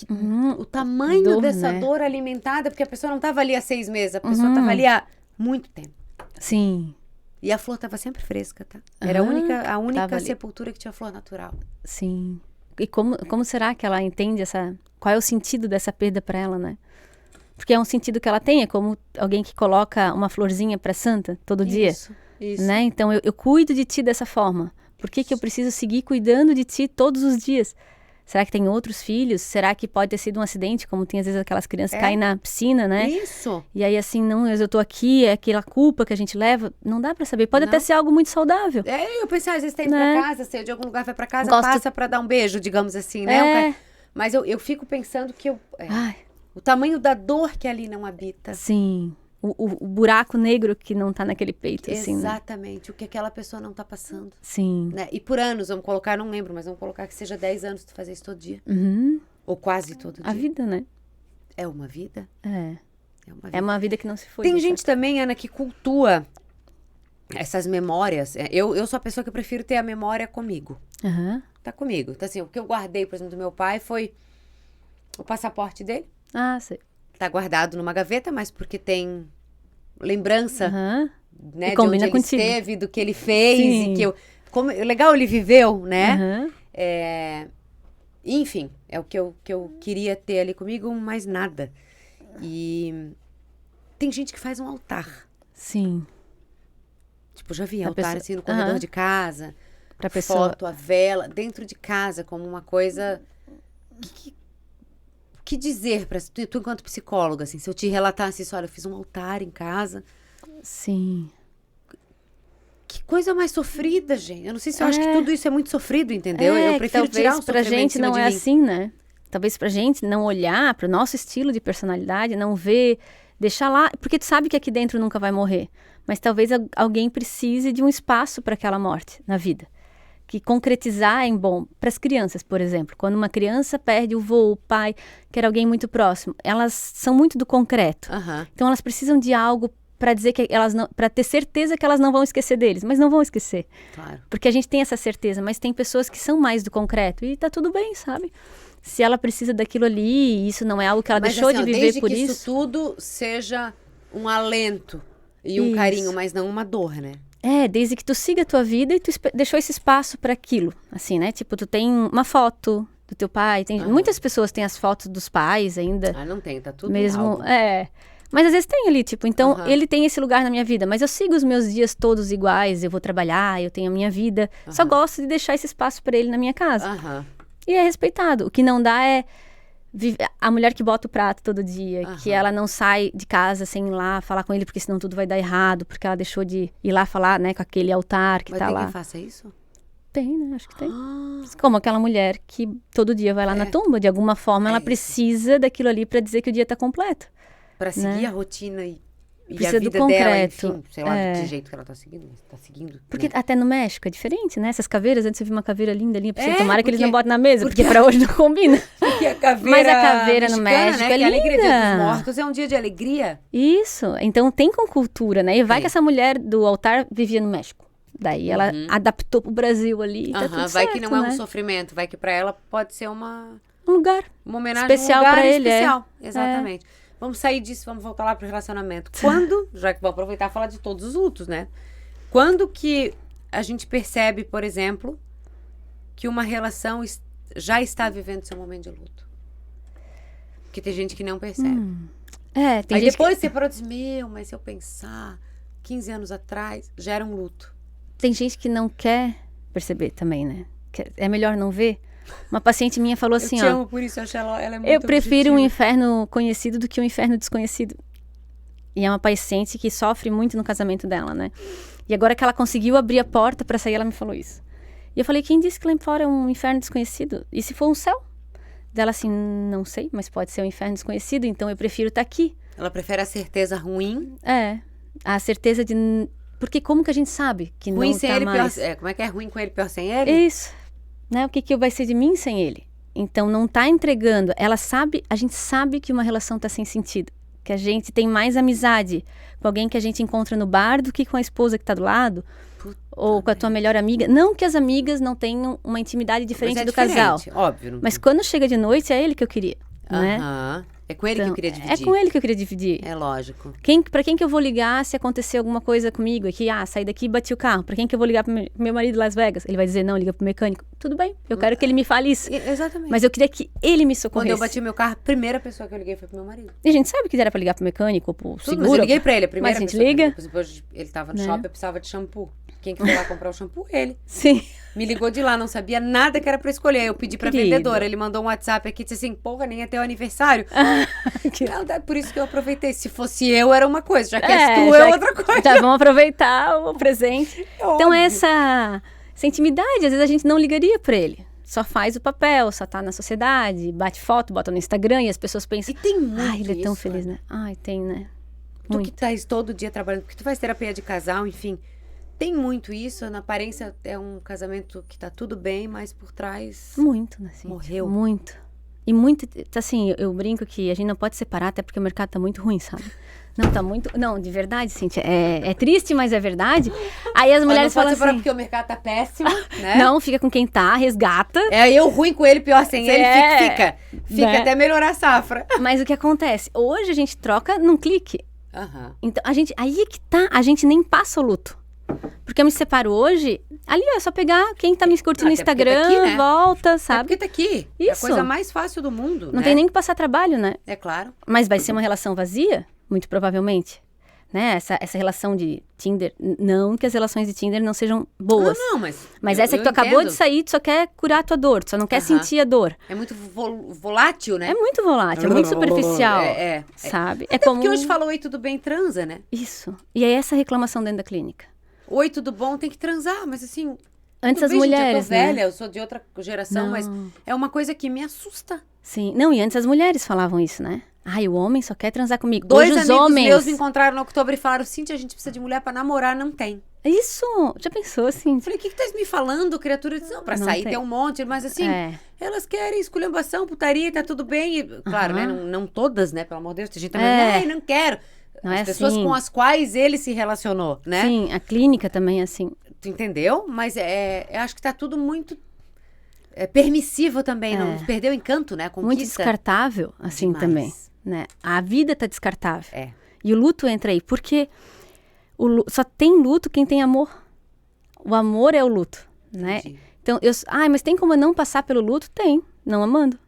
Uhum. O tamanho Dor, dessa né? dor alimentada, porque a pessoa não estava ali há 6 meses, a pessoa estava ali há muito tempo. Sim. E a flor estava sempre fresca, tá? Era a Aham, única tava ali. sepultura que tinha flor natural. Sim. E como será que ela entende qual é o sentido dessa perda para ela, né? Porque é um sentido que ela tem, é como alguém que coloca uma florzinha para santa todo dia, Isso. né? Então eu cuido de ti dessa forma. Por que eu preciso seguir cuidando de ti todos os dias? Será que tem outros filhos? Será que pode ter sido um acidente, como tem às vezes aquelas crianças caem na piscina, né? Isso. E aí assim, não, eu tô aqui, é aquela culpa que a gente leva, não dá pra saber. Pode até ser algo muito saudável. Eu pensei, às vezes tá indo Né? pra casa, você de algum lugar vai pra casa, Gosto- passa pra dar um beijo, digamos assim, né? É. Mas eu fico pensando que Ai, o tamanho da dor que ali não habita. sim. O buraco negro que não tá naquele peito, assim, né? Exatamente. O que aquela pessoa não tá passando. Sim. Né? E por anos, vamos colocar, não lembro, mas vamos colocar que seja 10 anos tu fazer isso todo dia. Uhum. Ou quase todo A dia. vida, né? É uma vida? É. É uma vida. É uma vida que não se foi. Tem de gente também, Ana, que cultua essas memórias. Eu sou a pessoa que eu prefiro ter a memória comigo. fato. Aham. Tá comigo. Então, assim, o que eu guardei, por exemplo, do meu pai foi o passaporte dele. Ah, sei. Tá guardado numa gaveta, mas porque tem lembrança Aham. né, E de combina onde ele contigo. esteve, do que ele fez, Sim. e que legal, ele viveu, né? Aham. Enfim, é o que eu queria ter ali comigo, mais nada. E tem gente que faz um altar. Sim. Tipo, já vi A altar pessoa- assim no corredor Aham. de casa, Pra pessoa. foto, a vela, dentro de casa, como uma coisa... O que dizer para tu enquanto psicóloga, assim, se eu te relatasse isso, olha, eu fiz um altar em casa... Sim. Que coisa mais sofrida, gente. Eu não sei se eu acho que tudo isso é muito sofrido, entendeu? Eu que prefiro talvez tirar um pra sofrimento de gente cima não de é mim. assim, né? Talvez pra gente não olhar pro nosso estilo de personalidade, não ver, deixar lá, porque tu sabe que aqui dentro nunca vai morrer, mas talvez alguém precise de um espaço para aquela morte na vida. Que concretizar é bom para as crianças, por exemplo. Quando uma criança perde o vô, o pai, que era alguém muito próximo, elas são muito do concreto. Aham. Então elas precisam de algo para dizer que elas não, para ter certeza que elas não vão esquecer deles, mas não vão esquecer. Claro. Porque a gente tem essa certeza, mas tem pessoas que são mais do concreto e tá tudo bem, sabe? Se ela precisa daquilo ali e isso não é algo que ela Mas, deixou assim, de ó, viver desde por que isso. tudo seja um alento e um Isso. carinho, mas não uma dor, né? Desde que tu siga a tua vida e tu deixou esse espaço para aquilo, assim, né? Tipo, tu tem uma foto do teu pai, muitas pessoas têm as fotos dos pais ainda. Ah, não tem, tá tudo Mesmo, em álbum. mas às vezes tem ali, tipo, então Aham. ele tem esse lugar na minha vida, mas eu sigo os meus dias todos iguais, eu vou trabalhar, eu tenho a minha vida, só Aham. gosto de deixar esse espaço para ele na minha casa. Aham. E é respeitado. O que não dá é a mulher que bota o prato todo dia, Aham. que ela não sai de casa sem ir lá falar com ele, porque senão tudo vai dar errado, porque ela deixou de ir lá falar, né, com aquele altar que Mas tá tem lá. quem faça isso? Tem, né? Acho que tem. Ah, Como aquela mulher que todo dia vai lá na tumba, de alguma forma ela isso. precisa daquilo ali para dizer que o dia tá completo. pra seguir Né? a rotina e a Precisa do vida dela, concreto. enfim, sei lá, É. de que jeito que ela tá seguindo, mas tá seguindo. Porque né? até no México é diferente, né? Essas caveiras, antes eu vi uma caveira linda ali, eu pensei, É, tomara que eles porque- não botem na mesa, porque pra hoje não combina. Porque a caveira Mas a caveira no mexicana, México né, é que a alegria Dia linda. dos Mortos é um dia de alegria. Isso, então tem com cultura, né? E vai Tem. que essa mulher do altar vivia no México. Daí ela adaptou pro Brasil ali e tá Aham, tudo vai certo, que não é né? um sofrimento, vai que pra ela pode ser uma Um lugar. homenagem, Especial um lugar pra ele, especial. Exatamente. Vamos sair disso, vamos voltar lá pro relacionamento. Quando, já que vou aproveitar e falar de todos os lutos, né? Quando que a gente percebe, por exemplo, que uma relação já está vivendo seu momento de luto? Porque tem gente que não percebe. Tem Aí gente depois você parou e diz, mas se eu pensar 15 anos atrás, já era um luto. tem gente que não quer perceber também, né? É melhor não ver. Uma paciente minha falou assim, eu te ó, amo por isso, eu acho ela é muito eu prefiro um objetiva. inferno conhecido do que um inferno desconhecido. E é uma paciente que sofre muito no casamento dela, né? E agora que ela conseguiu abrir a porta pra sair, ela me falou isso. E eu falei, quem disse que lá fora é um inferno desconhecido? E se for um céu? Dela assim, não sei, mas pode ser um inferno desconhecido, então eu prefiro estar aqui. Ela prefere a certeza ruim. A certeza de... Porque como que a gente sabe que Ruim não sem tá ele, mais... pior. Como é que é ruim com ele, pior sem ele? Isso. Né? O que vai ser de mim sem ele? Então, não tá entregando. Ela sabe, a gente sabe que uma relação tá sem sentido. Que a gente tem mais amizade com alguém que a gente encontra no bar do que com a esposa que tá do lado. Ou com a tua melhor amiga. Não que as amigas não tenham uma intimidade diferente Mas é do casal. diferente, óbvio. Mas quando chega de noite, é ele que eu queria. Né? Aham. É com ele que Então, eu queria dividir. é com ele que eu queria dividir. É lógico. Pra quem que eu vou ligar se acontecer alguma coisa comigo? É que, saí daqui e bati o carro. Pra quem que eu vou ligar pro meu marido em Las Vegas? Ele vai dizer, não, liga pro mecânico. Tudo bem, eu quero que ele me fale isso. Exatamente. Mas eu queria que ele me Quando socorresse. eu bati meu carro, a primeira pessoa que eu liguei foi pro meu marido. E a gente sabe que era pra ligar pro mecânico, ou pro Tudo, seguro. mas eu liguei pra ele, a primeira Mas a gente pessoa que eu liga. liguei. Depois ele tava no Né? shopping, eu precisava de shampoo. Quem que foi lá comprar o shampoo? Ele. Sim. Me ligou de lá, não sabia nada que era pra escolher. Eu pedi pra Querido. vendedora. Ele mandou um WhatsApp aqui e disse assim: porra, nem é teu aniversário. Não, por isso que eu aproveitei. Se fosse eu, era uma coisa. Já que és tu, já é outra coisa. Já vamos aproveitar o presente. Então, óbvio. essa intimidade, às vezes a gente não ligaria pra ele. Só faz o papel, só tá na sociedade, bate foto, bota no Instagram e as pessoas pensam, E tem muito ai, ele é tão isso, feliz, Ana. né? Ai, tem, né? Tu Muito. que estás todo dia trabalhando, porque tu faz terapia de casal, enfim. Tem muito isso. Na aparência é um casamento que tá tudo bem, mas por trás... Muito, né? Cíntia? Morreu. Muito. E muito, assim, eu brinco que a gente não pode separar, até porque o mercado tá muito ruim, sabe? Não, tá muito... Não, de verdade, Cíntia, é triste, mas é verdade. Aí as mulheres falam assim... porque o mercado tá péssimo, né? Não, fica com quem tá, resgata. É eu ruim com ele, pior sem ele, É. fica Né? até melhorar a safra. Mas o que acontece? Hoje a gente troca num clique. Aham. Então, aí é que tá, a gente nem passa o luto. Porque eu me separo hoje, ali ó, é só pegar quem tá me curtindo no Até porque tá Instagram, aqui, né? volta, É sabe? porque tá aqui. É a Isso. coisa mais fácil do mundo, Não né? tem nem que passar trabalho, né? É claro. Mas vai ser uma relação vazia, muito provavelmente. Né? Essa relação de Tinder, não que as relações de Tinder não sejam boas. Não, mas... Mas eu- essa que eu tu acabou entendo. de sair, tu só quer curar a tua dor, tu só não quer Aham. sentir a dor. É muito volátil, né? É muito volátil, é muito superficial, É. sabe? É Até como... porque hoje fala oi, tudo bem, transa, né? Isso. E é essa reclamação dentro da clínica. Oi, tudo bom, tem que transar, mas assim... Antes tudo as bem, gente, mulheres, eu tô velha, né? eu sou de outra geração, mas Não. é uma coisa que me assusta. Sim. Não, e antes as mulheres falavam isso, né? Ai, o homem só quer transar comigo. Dois Hoje os amigos homens... meus me encontraram no outubro e falaram, Cíntia, a gente precisa de mulher pra namorar, não tem. Isso! Já pensou assim? Eu falei, o que tá me falando, criatura? Eu disse, não, pra Não sair tem. tem um monte, mas assim, É. elas querem esculhambação, putaria, tá tudo bem. E, claro, né, Aham. não todas, né, pelo amor de Deus, tem gente também, É. ai, não quero. Não As é pessoas assim. com as quais ele se relacionou, né? Sim, a clínica também é assim. Tu entendeu? Mas eu acho que tá tudo muito permissivo também, não perdeu o encanto, né? A Muito conquista. descartável, assim, Demais. também. Né? A vida tá descartável. É. E o luto entra aí, porque só tem luto quem tem amor. O amor é o luto, né? Entendi. Então, mas tem como eu não passar pelo luto? Tem, não amando.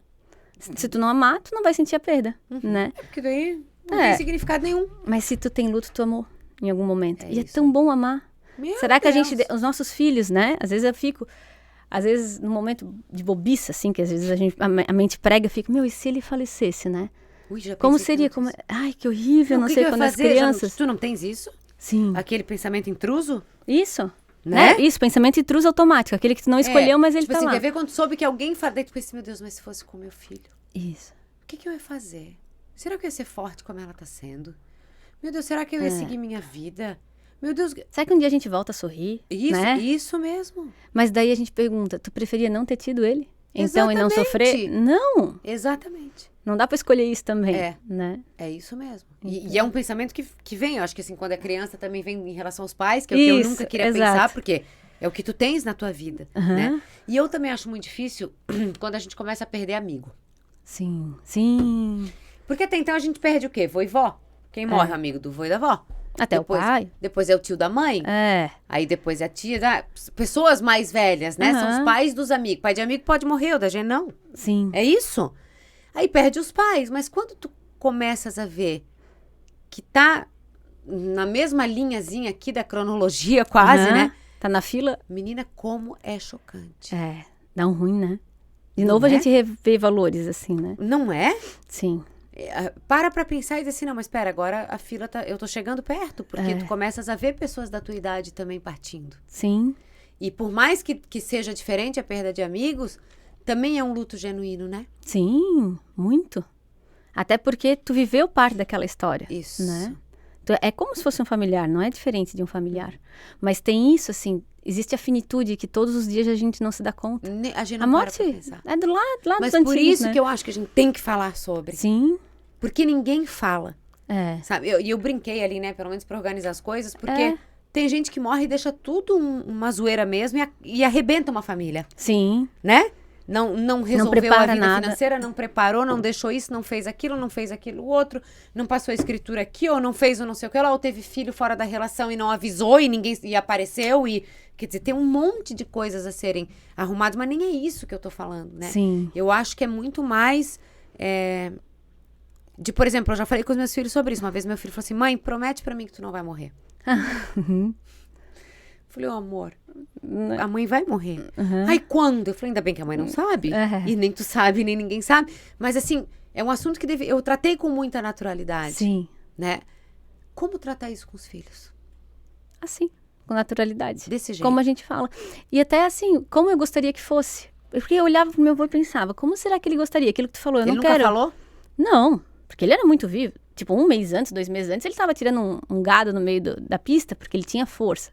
Se tu não amar, tu não vai sentir a perda, né? Porque daí não É. tem significado nenhum. Mas se tu tem luto, tu amou em algum momento. É E é isso tão bom amar. Meu Será que a Deus. gente, os nossos filhos, né? Às vezes eu fico, no momento de bobiça, assim, que às vezes a mente prega, fica, e se ele falecesse, né? Ui, já Como pensei seria? tanto isso. Ai, que horrível, não O que sei que eu quando ia as fazer? Já não- crianças. Tu não tens isso? Sim. Aquele pensamento intruso? Isso. Né? Isso, pensamento intruso automático, aquele que tu não escolheu, mas ele tipo tá assim, lá. quer ver quando soube que alguém fala, daí tu pensa, meu Deus, mas se fosse com meu filho, Isso. o que eu ia fazer? Será que eu ia ser forte como ela tá sendo? Meu Deus, será que eu ia seguir minha vida? Meu Deus, Será que um dia a gente volta a sorrir? isso, né? isso mesmo. Mas daí a gente pergunta, tu preferia não ter tido ele? Então, e não Exatamente. sofrer? Não! Exatamente. Não dá pra escolher isso também, É. né? É isso mesmo. E é um pensamento que vem, eu acho que assim, quando é criança também vem em relação aos pais, que é o que eu Isso, nunca queria exato. pensar, porque é o que tu tens na tua vida, Aham. né? E eu também acho muito difícil quando a gente começa a perder amigo. Sim, sim. Porque até então a gente perde o quê? Vô e vó. Quem morre é o amigo do vô e da vó. Até Depois- o pai. Depois é o tio da mãe. É. Aí depois é a tia da... Pessoas mais velhas, né? São os Aham. pais dos amigos. Pai de amigo pode morrer, o da gente não. Sim. É isso? Aí perde os pais. Mas quando tu começas a ver que tá na mesma linhazinha aqui da cronologia quase, Aham. né? Tá na fila? Menina, como é chocante. É. Dá um ruim, né? De Não novo a é? gente revê valores, assim, né? Não é? Sim. Para pra pensar e dizer assim, não, mas espera, agora a fila tá... Eu tô chegando perto, porque É. tu começas a ver pessoas da tua idade também partindo. Sim. E por mais que seja diferente a perda de amigos, também é um luto genuíno, né? Sim, muito. Até porque tu viveu parte daquela história. Isso. Né? É como se fosse um familiar, não é diferente de um familiar. Mas tem isso, assim, existe a finitude que todos os dias a gente não se dá conta. A gente A não morte para pra pensar. é do lado Mas dos por antigos, isso né? que eu acho que a gente tem que falar sobre. Sim, Porque ninguém fala, é. sabe? Eu brinquei ali, né? Pelo menos pra organizar as coisas. Porque É. tem gente que morre e deixa tudo uma zoeira mesmo e arrebenta uma família, Sim, né? Não resolveu prepara a vida nada. financeira, não preparou, não deixou isso, não fez aquilo outro, não passou a escritura aqui, ou não fez ou não sei o que lá, ou teve filho fora da relação e não avisou e ninguém e apareceu e... Quer dizer, tem um monte de coisas a serem arrumadas, mas nem é isso que eu tô falando, né? sim. Eu acho que é muito mais... por exemplo, eu já falei com os meus filhos sobre isso. Uma vez meu filho falou assim, mãe, promete pra mim que tu não vai morrer. Falei, amor, a mãe vai morrer. Uhum. Ai, quando? Eu falei, ainda bem que a mãe não sabe. É. E nem tu sabe, nem ninguém sabe. Mas assim, é um assunto que eu tratei com muita naturalidade. Sim, Né? Como tratar isso com os filhos? assim, com naturalidade. Desse jeito. Como a gente fala. E até assim, como eu gostaria que fosse. Porque eu olhava pro meu avô e pensava, como será que ele gostaria? Aquilo que tu falou, eu Ele não nunca quero. falou? Não, porque ele era muito vivo. Tipo, 1 mês antes, 2 meses antes, ele tava tirando um gado no meio da pista, porque ele tinha força,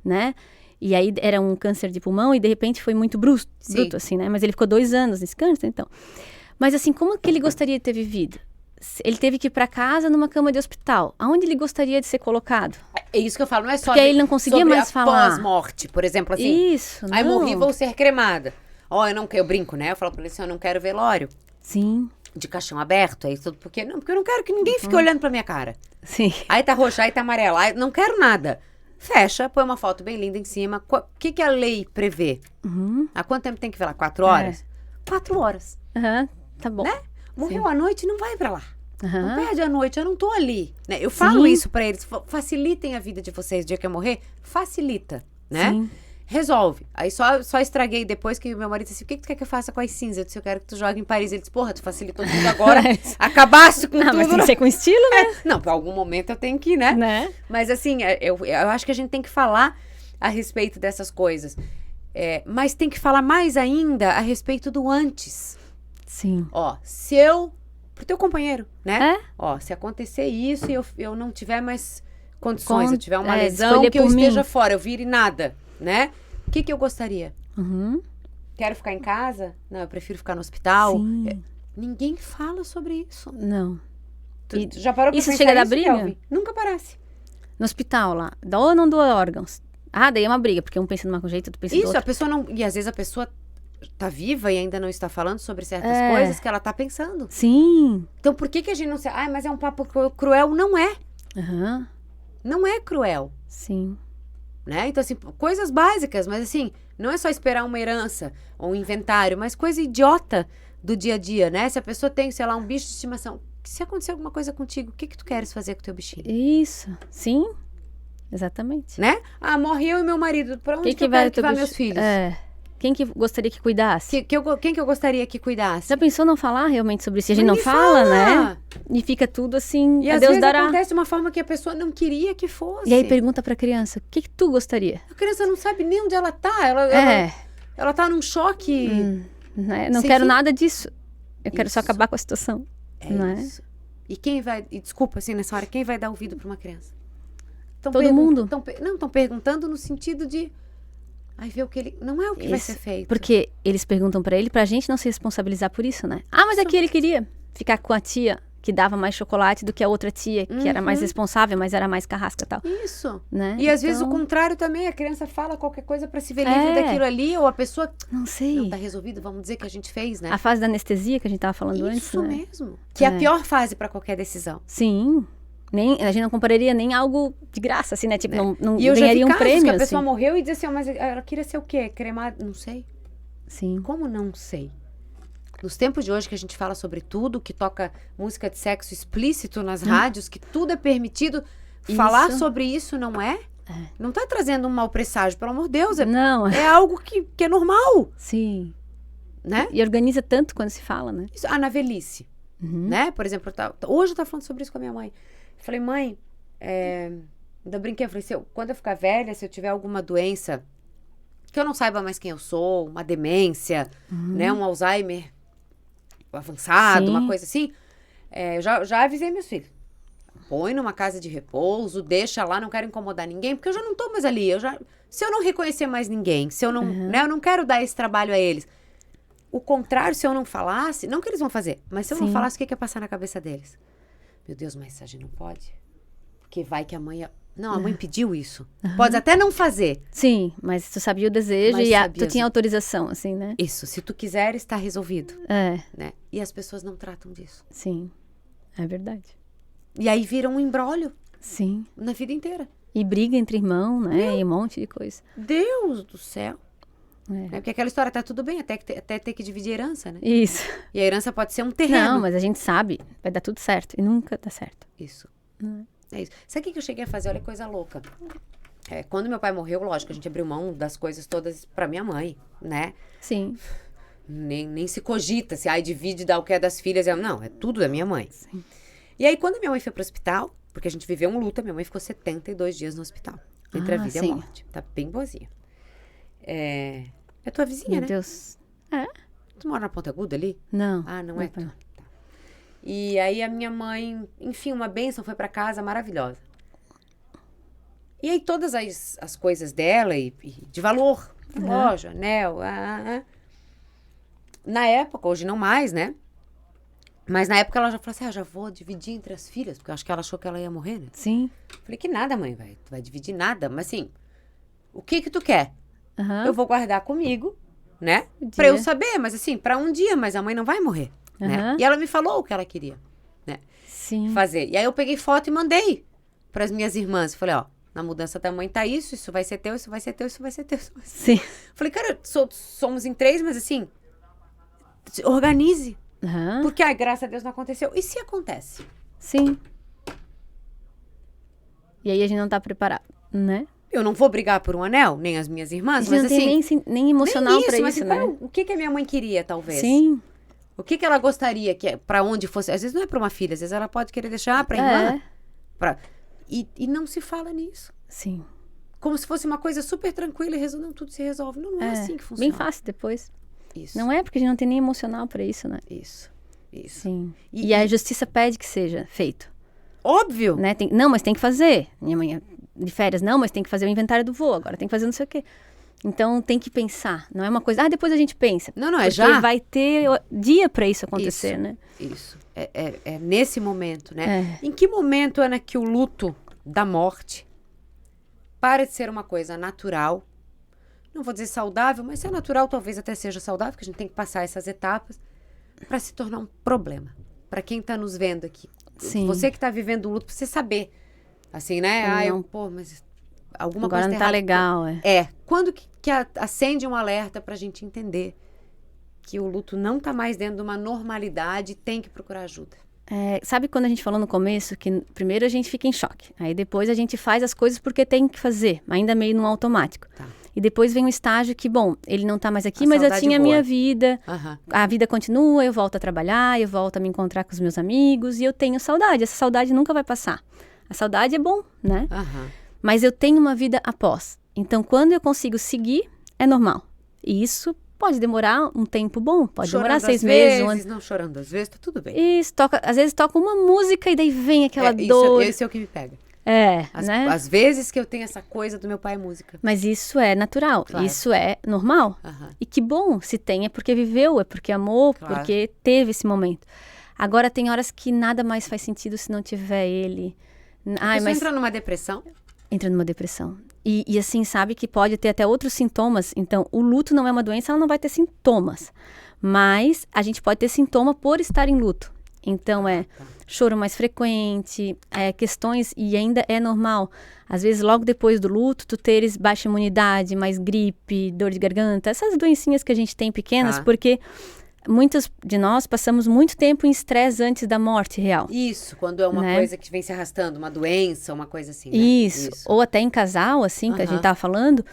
né? E aí era um câncer de pulmão e de repente foi muito bruto, assim, né? Mas ele ficou 2 anos nesse câncer, então. Mas assim, como que ele gostaria de ter vivido? Ele teve que ir pra casa numa cama de hospital. Aonde ele gostaria de ser colocado? É isso que eu falo, não é só Porque aí ele não conseguia sobre mais a falar. pós-morte, por exemplo, assim. Isso, Aí não. morri, vou ser cremada. Ó, eu brinco, né? Eu falo pra ele assim, eu não quero velório. Sim, de caixão aberto, aí tudo, porque eu não quero que ninguém fique olhando pra minha cara. Sim. Aí tá roxo, aí tá amarelo, aí não quero nada. Fecha, põe uma foto bem linda em cima. O que a lei prevê? Há quanto tempo tem que ver lá? 4 horas? 4 horas. Aham, tá bom. Né? Morreu à noite, não vai pra lá. Não Aham. perde a noite, eu não tô ali. Né? Eu falo isso pra eles. Facilitem a vida de vocês. O dia que eu morrer, facilita. Né? Sim. Resolve. Aí só estraguei depois que meu marido disse, o que tu quer que eu faça com as cinzas? Eu disse, eu quero que tu jogue em Paris. Ele disse, porra, tu facilitou tudo agora. Acabaste com tudo. Mas tem que ser com estilo, né? Não, por algum momento eu tenho que ir, né? Mas assim, eu acho que a gente tem que falar a respeito dessas coisas. Mas tem que falar mais ainda a respeito do antes. Sim. Ó, pro teu companheiro, né? Ó, se acontecer isso e eu não tiver mais condições, eu tiver uma lesão, que eu esteja fora, eu vire nada, né? O que eu gostaria? Quero ficar em casa? Não, eu prefiro ficar no hospital. Sim. Ninguém fala sobre isso. Não. Tu já parou pra isso pensar chega a dar isso, briga? Kelvin? Nunca parece. No hospital lá, doa ou não doa órgãos? Ah, daí é uma briga, porque um pensa numa jeito, outro pensa do Isso, outro. a pessoa não... E às vezes a pessoa tá viva e ainda não está falando sobre certas coisas que ela tá pensando. Sim. Então por que a gente não... mas é um papo cruel. Não é. Aham. Não é cruel. Sim. Né? Então, assim, coisas básicas, mas assim, não é só esperar uma herança ou um inventário, mas coisa idiota do dia a dia, né? Se a pessoa tem, sei lá, um bicho de estimação, se acontecer alguma coisa contigo, o que tu queres fazer com o teu bichinho? Isso. Sim. Exatamente. Né? Ah, morre eu e meu marido, pra onde Quem que eu quero que teu vá bicho? meus filhos? Quem que gostaria que cuidasse? Quem que eu gostaria que cuidasse? Já pensou não falar realmente sobre isso? A gente Mas não me fala, fala. né? E fica tudo assim, E a às Deus vezes dará. acontece de uma forma que a pessoa não queria que fosse. E aí pergunta pra criança, o que que tu gostaria? A criança não sabe nem onde ela tá. Ela tá num choque. Né? Não Sem quero fim. nada disso. Eu quero só Isso. acabar com a situação. Não é? Isso. E quem vai... E desculpa, assim, nessa hora, quem vai dar ouvido pra uma criança? Todo mundo. Estão perguntando no sentido de... Aí ver o que ele... Não é o que vai ser feito. Porque eles perguntam pra gente não se responsabilizar por isso, né? Ah, mas aqui ele queria ficar com a tia que dava mais chocolate do que a outra tia, que era mais responsável, mas era mais carrasca e tal. Isso. Né? E às vezes o Então, contrário também. A criança fala qualquer coisa pra se ver livre daquilo ali, ou a pessoa... Não sei. Não tá resolvido, vamos dizer que a gente fez, né? A fase da anestesia que a gente tava falando antes, Isso né? mesmo. Que é a pior fase pra qualquer decisão. Sim. A gente não compararia nem algo de graça, assim, né? Tipo, não E eu já vi ganharia um casos prêmio, que a pessoa assim. morreu e disse assim, mas ela queria ser o quê? Cremada? Não sei. Sim. Como não sei? Nos tempos de hoje que a gente fala sobre tudo, que toca música de sexo explícito nas rádios, que tudo é permitido, falar sobre isso não é? Não tá trazendo um mau presságio, pelo amor de Deus. Não. É algo que é normal, Sim. né? E organiza tanto quando se fala, né? Isso, na velhice, né? Por exemplo, hoje eu tava falando sobre isso com a minha mãe. Eu falei, mãe, ainda brinquei, eu falei, quando eu ficar velha, se eu tiver alguma doença que eu não saiba mais quem eu sou, uma demência, né? Um Alzheimer avançado, uma coisa assim, eu já avisei meus filhos. Põe numa casa de repouso, deixa lá, não quero incomodar ninguém, porque eu já não tô mais ali. Se eu não reconhecer mais ninguém, se eu não, né, eu não quero dar esse trabalho a eles. O contrário, se eu não falasse, não que eles vão fazer, mas se eu não falasse, o que ia passar na cabeça deles? Meu Deus, mas a gente não pode? Porque vai que a mãe... Não, a mãe pediu isso. Pode até não fazer. Sim, mas tu sabia o desejo Mas e sabia tu tinha autorização, assim, né? Isso, se tu quiser, está resolvido. É, Né? E as pessoas não tratam disso. sim. É verdade. E aí vira um imbróglio Sim. na vida inteira. E briga entre irmão, né? E um monte de coisa. Deus do céu. É. Né? Porque aquela história tá tudo bem, até ter que dividir a herança, né? Isso. E a herança pode ser um terreno. Não, mas a gente sabe, vai dar tudo certo. E nunca dá certo. Isso. É isso. Sabe o que eu cheguei a fazer? Olha que coisa louca. Quando meu pai morreu, lógico, a gente abriu mão das coisas todas pra minha mãe, né? Sim. Nem se cogita se divide, dá o que é das filhas. Não, é tudo da minha mãe. Sim. E aí, quando minha mãe foi pro hospital, porque a gente viveu um luto, minha mãe ficou 72 dias no hospital. Entre a vida e a morte. Tá bem boazinha. É tua vizinha, Meu né? Deus. Tu mora na Ponta Aguda ali? Não. Ah, não é Opa. tu. Tá. E aí a minha mãe, enfim, uma bênção, foi pra casa maravilhosa. E aí todas as coisas dela e de valor, relógio, anel, na época, hoje não mais, né? Mas na época ela já falou assim, já vou dividir entre as filhas, porque eu acho que ela achou que ela ia morrer, né? Sim. Falei, que nada, mãe, tu vai dividir nada. Mas assim, o que tu quer? Aham. Eu vou guardar comigo, né? O Pra eu dia. saber, mas assim, pra um dia, mas a mãe não vai morrer. né? Aham. E ela me falou o que ela queria, né? Sim. Fazer. E aí eu peguei foto e mandei para as minhas irmãs. Falei, ó, na mudança da mãe tá isso vai ser teu, isso vai ser teu, isso vai ser teu. Isso vai ser teu. Sim. Falei, cara, somos em 3, mas assim, organize. Aham. Porque, ai, graças a Deus não aconteceu. E se acontece? Sim. E aí a gente não tá preparado, né? Eu não vou brigar por um anel, nem as minhas A irmãs, gente mas não tem assim... nem emocional nem pra mas isso, assim, né? o que a minha mãe queria, talvez? Sim. O que ela gostaria, pra onde fosse... Às vezes não é pra uma filha, às vezes ela pode querer deixar pra irmã. E não se fala nisso. Sim. Como se fosse uma coisa super tranquila e não, tudo se resolve. Não é assim que funciona. Bem fácil depois. Isso. Não é porque a gente não tem nem emocional pra isso, né? Isso. Sim. E- E a justiça pede que seja feito, Óbvio. né? Não, mas tem que fazer. Minha mãe é de férias, não, mas tem que fazer o inventário do voo, agora tem que fazer não sei o quê. Então tem que pensar. Não é uma coisa, depois a gente pensa. Não, é Porque já. vai ter dia pra isso acontecer, Isso. né? Isso. É nesse momento, né? É. Em que momento, Ana, que o luto da morte para de ser uma coisa natural? Não vou dizer saudável, mas se é natural, talvez até seja saudável, porque a gente tem que passar essas etapas para se tornar um problema. Para quem tá nos vendo aqui. Sim. Você que tá vivendo um luto, pra você saber. Assim, né? Mas alguma Agora coisa não tá errada. legal, Quando que acende um alerta pra gente entender que o luto não tá mais dentro de uma normalidade e tem que procurar ajuda? Sabe quando a gente falou no começo que primeiro a gente fica em choque, aí depois a gente faz as coisas porque tem que fazer, ainda meio no automático. Tá. E depois vem um estágio que, bom, ele não tá mais aqui, A mas eu saudade tinha a boa. minha vida, Aham. a vida continua, eu volto a trabalhar, eu volto a me encontrar com os meus amigos e eu tenho saudade. Essa saudade nunca vai passar. A saudade é bom, né? Aham. Mas eu tenho uma vida após. Então, quando eu consigo seguir, é normal. E isso pode demorar um tempo bom, pode demorar Chorando 6 às meses, vezes, um ano. não chorando às vezes, tá tudo bem. Isso, às vezes toca uma música e daí vem aquela Isso, dor. esse é o que me pega. Né? Às vezes que eu tenho essa coisa do meu pai é música. Mas isso é natural, Claro. isso é normal. Aham. E que bom, se tem, é porque viveu, é porque amou, Claro. porque teve esse momento. Agora tem horas que nada mais faz sentido se não tiver ele. A pessoa entra numa depressão. Entra numa depressão. E assim, sabe que pode ter até outros sintomas. Então, o luto não é uma doença, ela não vai ter sintomas. Mas a gente pode ter sintoma por estar em luto. Então, choro mais frequente, questões, e ainda é normal. Às vezes, logo depois do luto, tu teres baixa imunidade, mais gripe, dor de garganta, essas doencinhas que a gente tem pequenas, porque muitas de nós passamos muito tempo em estresse antes da morte real. Isso, quando é uma Né? coisa que vem se arrastando, uma doença, uma coisa assim. Né? Isso. Ou até em casal, assim, que a Aham. gente tava falando,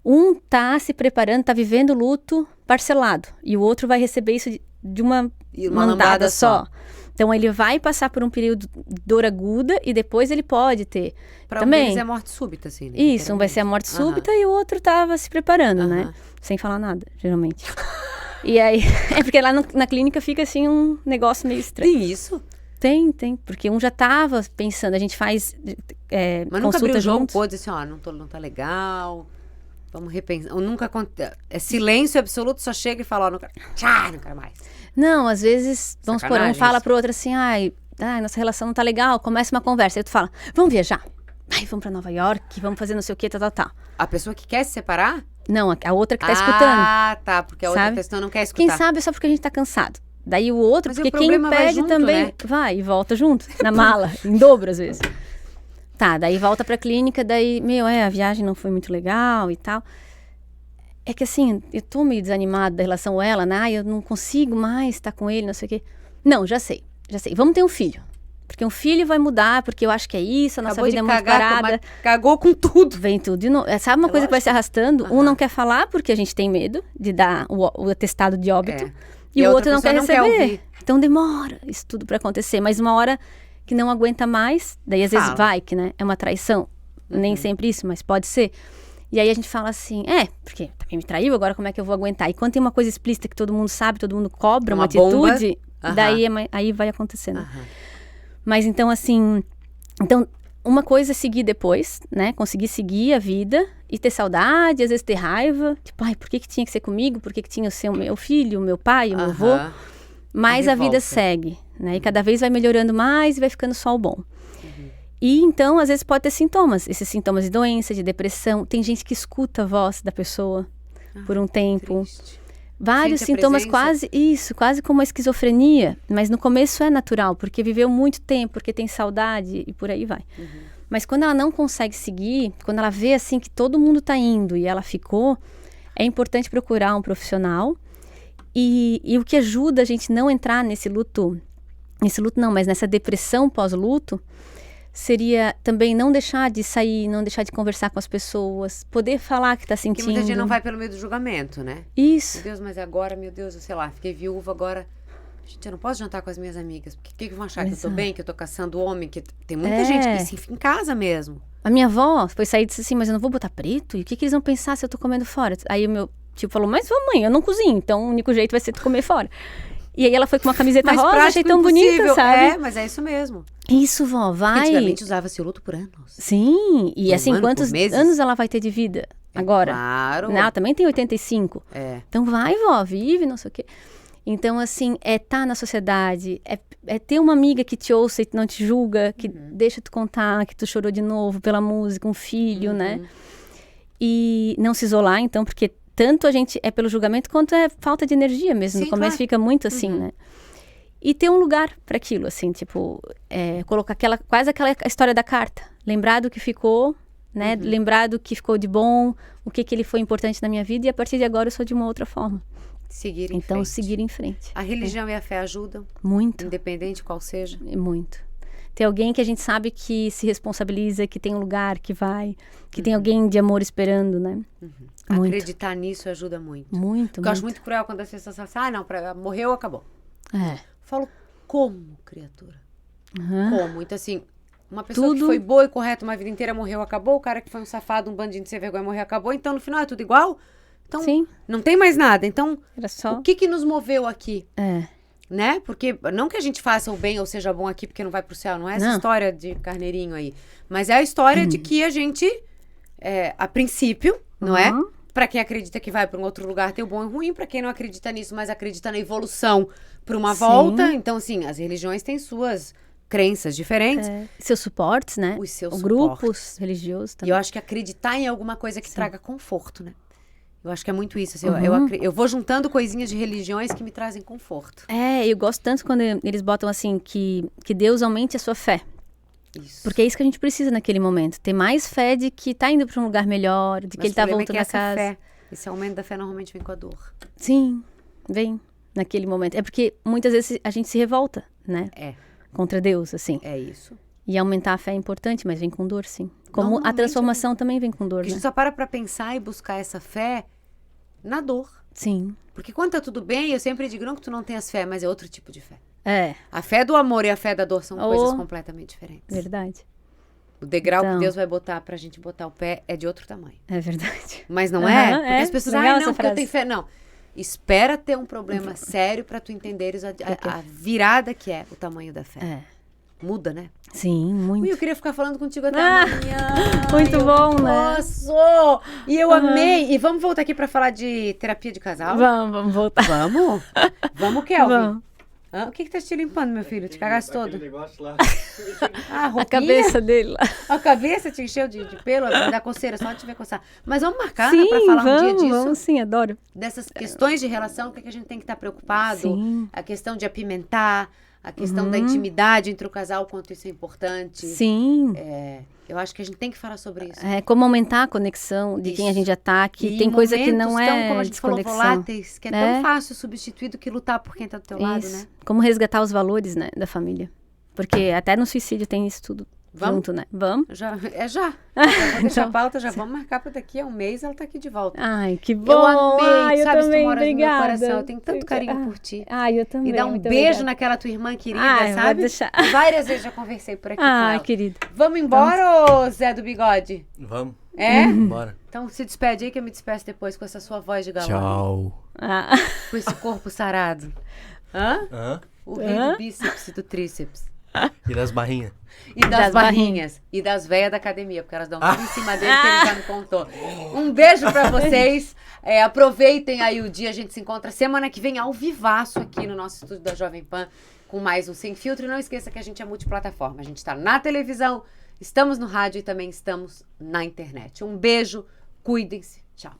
um tá se preparando, tá vivendo o luto parcelado, e o outro vai receber isso de uma Uma mandada lambada só. Então, ele vai passar por um período de dor aguda e depois ele pode ter. Pra um também. deles é morte súbita, assim. Né? Isso, um vai ser a morte Aham. súbita e o outro tava se preparando, né? Aham. Sem falar nada, geralmente. E aí, porque lá na clínica fica assim um negócio meio estranho. Tem isso? Tem, porque um já tava pensando, a gente faz Mas nunca abriu consulta o jogo, juntos. pô, disse assim, ó, não tá legal, vamos repensar. Ou nunca acontece. É silêncio absoluto, só chega e fala, ó, não quero mais. Não, às vezes, vamos supor, um Sacanagem fala isso. pro outro assim, ai, nossa relação não tá legal, começa uma conversa, aí tu fala, vamos viajar. Ai, vamos pra Nova York, vamos fazer não sei o que, tal. A pessoa que quer se separar? Não, a outra que tá escutando. Ah, tá, porque a outra Sabe? pessoa não quer escutar. Quem sabe é só porque a gente tá cansado. Daí o outro, Mas porque o quem problema vai pede junto, também né? vai e volta junto, na mala, em dobro às vezes. Tá, daí volta pra clínica, daí, a viagem não foi muito legal e tal. É que assim, eu tô meio desanimada da relação com ela, né? Eu não consigo mais estar com ele, não sei o quê. Não, já sei. Vamos ter um filho. Porque um filho vai mudar, porque eu acho que é isso, a nossa Acabou vida de é muito cagar, parada. cagou com tudo. Vem tudo de novo. Sabe uma coisa que vai se arrastando? Um Aham. não quer falar porque a gente tem medo de dar o atestado de óbito. É. E E o a outro outra não quer pessoa não quer receber. ouvir. Então demora isso tudo pra acontecer. Mas uma hora que não aguenta mais, daí às vezes Fala. vai, que né, é uma traição. Nem sempre isso, mas pode ser. E aí a gente fala assim, porque também me traiu, agora como é que eu vou aguentar? E quando tem uma coisa explícita que todo mundo sabe, todo mundo cobra uma bomba. atitude, Aham. daí aí vai acontecendo. Aham. Mas então, assim... Então, uma coisa é seguir depois, né? Conseguir seguir a vida e ter saudade, às vezes ter raiva. Tipo, por que tinha que ser comigo? Por que tinha que ser o meu filho, o meu pai, o meu avô? Aham. Mas A a vida revolta. segue, né? E cada vez vai melhorando mais e vai ficando só o bom. E então, às vezes pode ter sintomas. Esses sintomas de doença, de depressão. Tem gente que escuta a voz da pessoa por um tempo. Triste. Vários Sente a sintomas, presença. quase como a esquizofrenia. Mas no começo é natural, porque viveu muito tempo, porque tem saudade e por aí vai. Mas quando ela não consegue seguir, quando ela vê assim que todo mundo tá indo e ela ficou, é importante procurar um profissional. E o que ajuda a gente não entrar nesse luto não, mas nessa depressão pós-luto, seria também não deixar de sair, não deixar de conversar com as pessoas, poder falar que tá Porque sentindo. muita gente não vai pelo meio do julgamento, né? Isso. Meu Deus, mas agora, meu Deus, eu sei lá, fiquei viúva agora. Gente, eu não posso jantar com as minhas amigas. Porque o que vão achar? Que eu tô Exato. bem, que eu tô caçando homem, que tem muita gente que se enfia em casa mesmo. A minha avó foi sair e disse assim, mas eu não vou botar preto? E o que eles vão pensar se eu tô comendo fora? Aí o meu tio falou, mas mãe, eu não cozinho, então o único jeito vai ser tu comer fora. E aí ela foi com uma camiseta Mais rosa, achei prático tão bonita, impossível. sabe? É, mas é isso mesmo. Isso, vó, Porque vai. antigamente usava-se o luto por anos. Sim, e Por assim, ano, por quantos meses? anos ela vai ter de vida agora? Claro. Ela também tem 85. É. Então vai, vó, vive, não sei o quê. Então, assim, é estar na sociedade, é ter uma amiga que te ouça e não te julga, que deixa tu contar que tu chorou de novo pela música, um filho, né? E não se isolar, então, porque tanto a gente é pelo julgamento quanto é falta de energia mesmo. Sim, No começo claro. fica muito assim, né? E ter um lugar para aquilo, assim, tipo, colocar quase aquela história da carta. Lembrar do que ficou, né? Lembrar do que ficou de bom, o que ele foi importante na minha vida, e a partir de agora eu sou de uma outra forma. Seguir em Então, frente. seguir em frente. A religião e a fé ajudam, Muito, independente qual seja. muito. Ter alguém que a gente sabe que se responsabiliza, que tem um lugar, que vai, que tem alguém de amor esperando, né? Muito. Acreditar nisso ajuda muito. Muito, Porque eu acho muito cruel quando as pessoas falam assim, não, morreu, acabou. É. Eu falo, como, criatura? Aham. Como? Então, assim, uma pessoa que Tudo- foi boa e correta uma vida inteira morreu, acabou. O cara que foi um safado, um bandinho sem vergonha morreu, acabou. Então, no final, é tudo igual? Então, Sim, não tem mais nada. Então, era só... o que nos moveu aqui? É. Né? Porque não que a gente faça o bem ou seja bom aqui porque não vai pro céu, não é essa Não. história de carneirinho aí. Mas é a história de que a gente, a princípio, não é? Uhum. Pra quem acredita que vai pra um outro lugar tem o bom e o ruim, pra quem não acredita nisso, mas acredita na evolução pra uma Sim. volta. Então, assim, as religiões têm suas crenças diferentes. Seus suportes, né? Os seus Grupos suportes. religiosos E também. eu acho que acreditar em alguma coisa que traga conforto, né? Eu acho que é muito isso. Assim, eu vou juntando coisinhas de religiões que me trazem conforto. Eu gosto tanto quando eles botam assim, que Deus aumente a sua fé. Isso. Porque é isso que a gente precisa naquele momento. Ter mais fé de que tá indo pra um lugar melhor, de que Mas ele tá o problema voltando é a que essa casa. fé, esse aumento da fé normalmente vem com a dor. Sim, vem naquele momento. É porque muitas vezes a gente se revolta, né? É, Contra Deus, assim. é isso. E aumentar a fé é importante, mas vem com dor, sim. Como a Normalmente transformação também vem com dor, Porque a né? gente só para pra pensar e buscar essa fé na dor. Sim. Porque quando tá tudo bem, eu sempre digo, não que tu não tenhas fé, mas é outro tipo de fé. É, A fé do amor e a fé da dor são coisas Oh. completamente diferentes. verdade. O degrau Então. que Deus vai botar pra gente botar o pé é de outro tamanho. É verdade. Mas não Aham, é? Porque é. as pessoas, Legal não, essa porque eu frase. tenho fé. Não. Espera ter um problema sério pra tu entenderes a virada que é o tamanho da fé. É. Muda, né? Sim, muito. Ui, eu queria ficar falando contigo até Ah, amanhã. muito Eu bom, né? Posso! E eu amei. E vamos voltar aqui pra falar de terapia de casal? Vamos voltar. Vamos? Vamos, Kelvin? Vamos. Hã? O que tá te limpando, meu filho? Te cagaste Aquele todo? negócio lá. Ah, a A roupinha? cabeça dele lá. A cabeça te encheu de pelo, da coceira, só te ver coçar. Mas vamos marcar, Sim, né, pra falar um dia vamos, disso? vamos sim, adoro. Dessas questões de relação, o que a gente tem que estar preocupado? Sim. A questão de apimentar, a questão da intimidade entre o casal, o quanto isso é importante. Sim. Eu acho que a gente tem que falar sobre isso. É, como aumentar a conexão de quem a Isso. gente já tá, que E tem em coisa que momentos não tão, é como a gente falou, desconexão. voláteis, que é É. tão fácil substituir do que lutar por quem tá do teu lado, Isso. né? Como resgatar os valores, né, da família. Porque até no suicídio tem isso tudo Vamos? junto, né? Vamos? Já. Já vou deixar Então. a pauta, já vamos marcar para daqui a um mês, ela tá aqui de volta. Ai, que bom. Eu amei, Ai, eu sabe, se tu também, moras no meu obrigada. coração, eu tenho tanto carinho por ti. Ai, eu também. E dar um muito beijo obrigada. naquela tua irmã querida, Ai, vou sabe? deixar. Várias vezes já conversei por aqui com Ai, ela. querido. Vamos embora, ô Zé do Bigode? Vamos. É? Bora. Então se despede aí que eu me despeço depois com essa sua voz de galã. Tchau. Ah. Com esse corpo sarado. Hã? Hã? O rei do bíceps e do tríceps. E das barrinhas? E das barrinhas. E das véias da academia, porque elas dão tudo em cima dele que ele já me contou. Um beijo pra vocês. Aproveitem aí o dia. A gente se encontra semana que vem ao vivaço aqui no nosso estúdio da Jovem Pan com mais um Sem Filtro. E não esqueça que a gente é multiplataforma. A gente tá na televisão, estamos no rádio e também estamos na internet. Um beijo, cuidem-se. Tchau.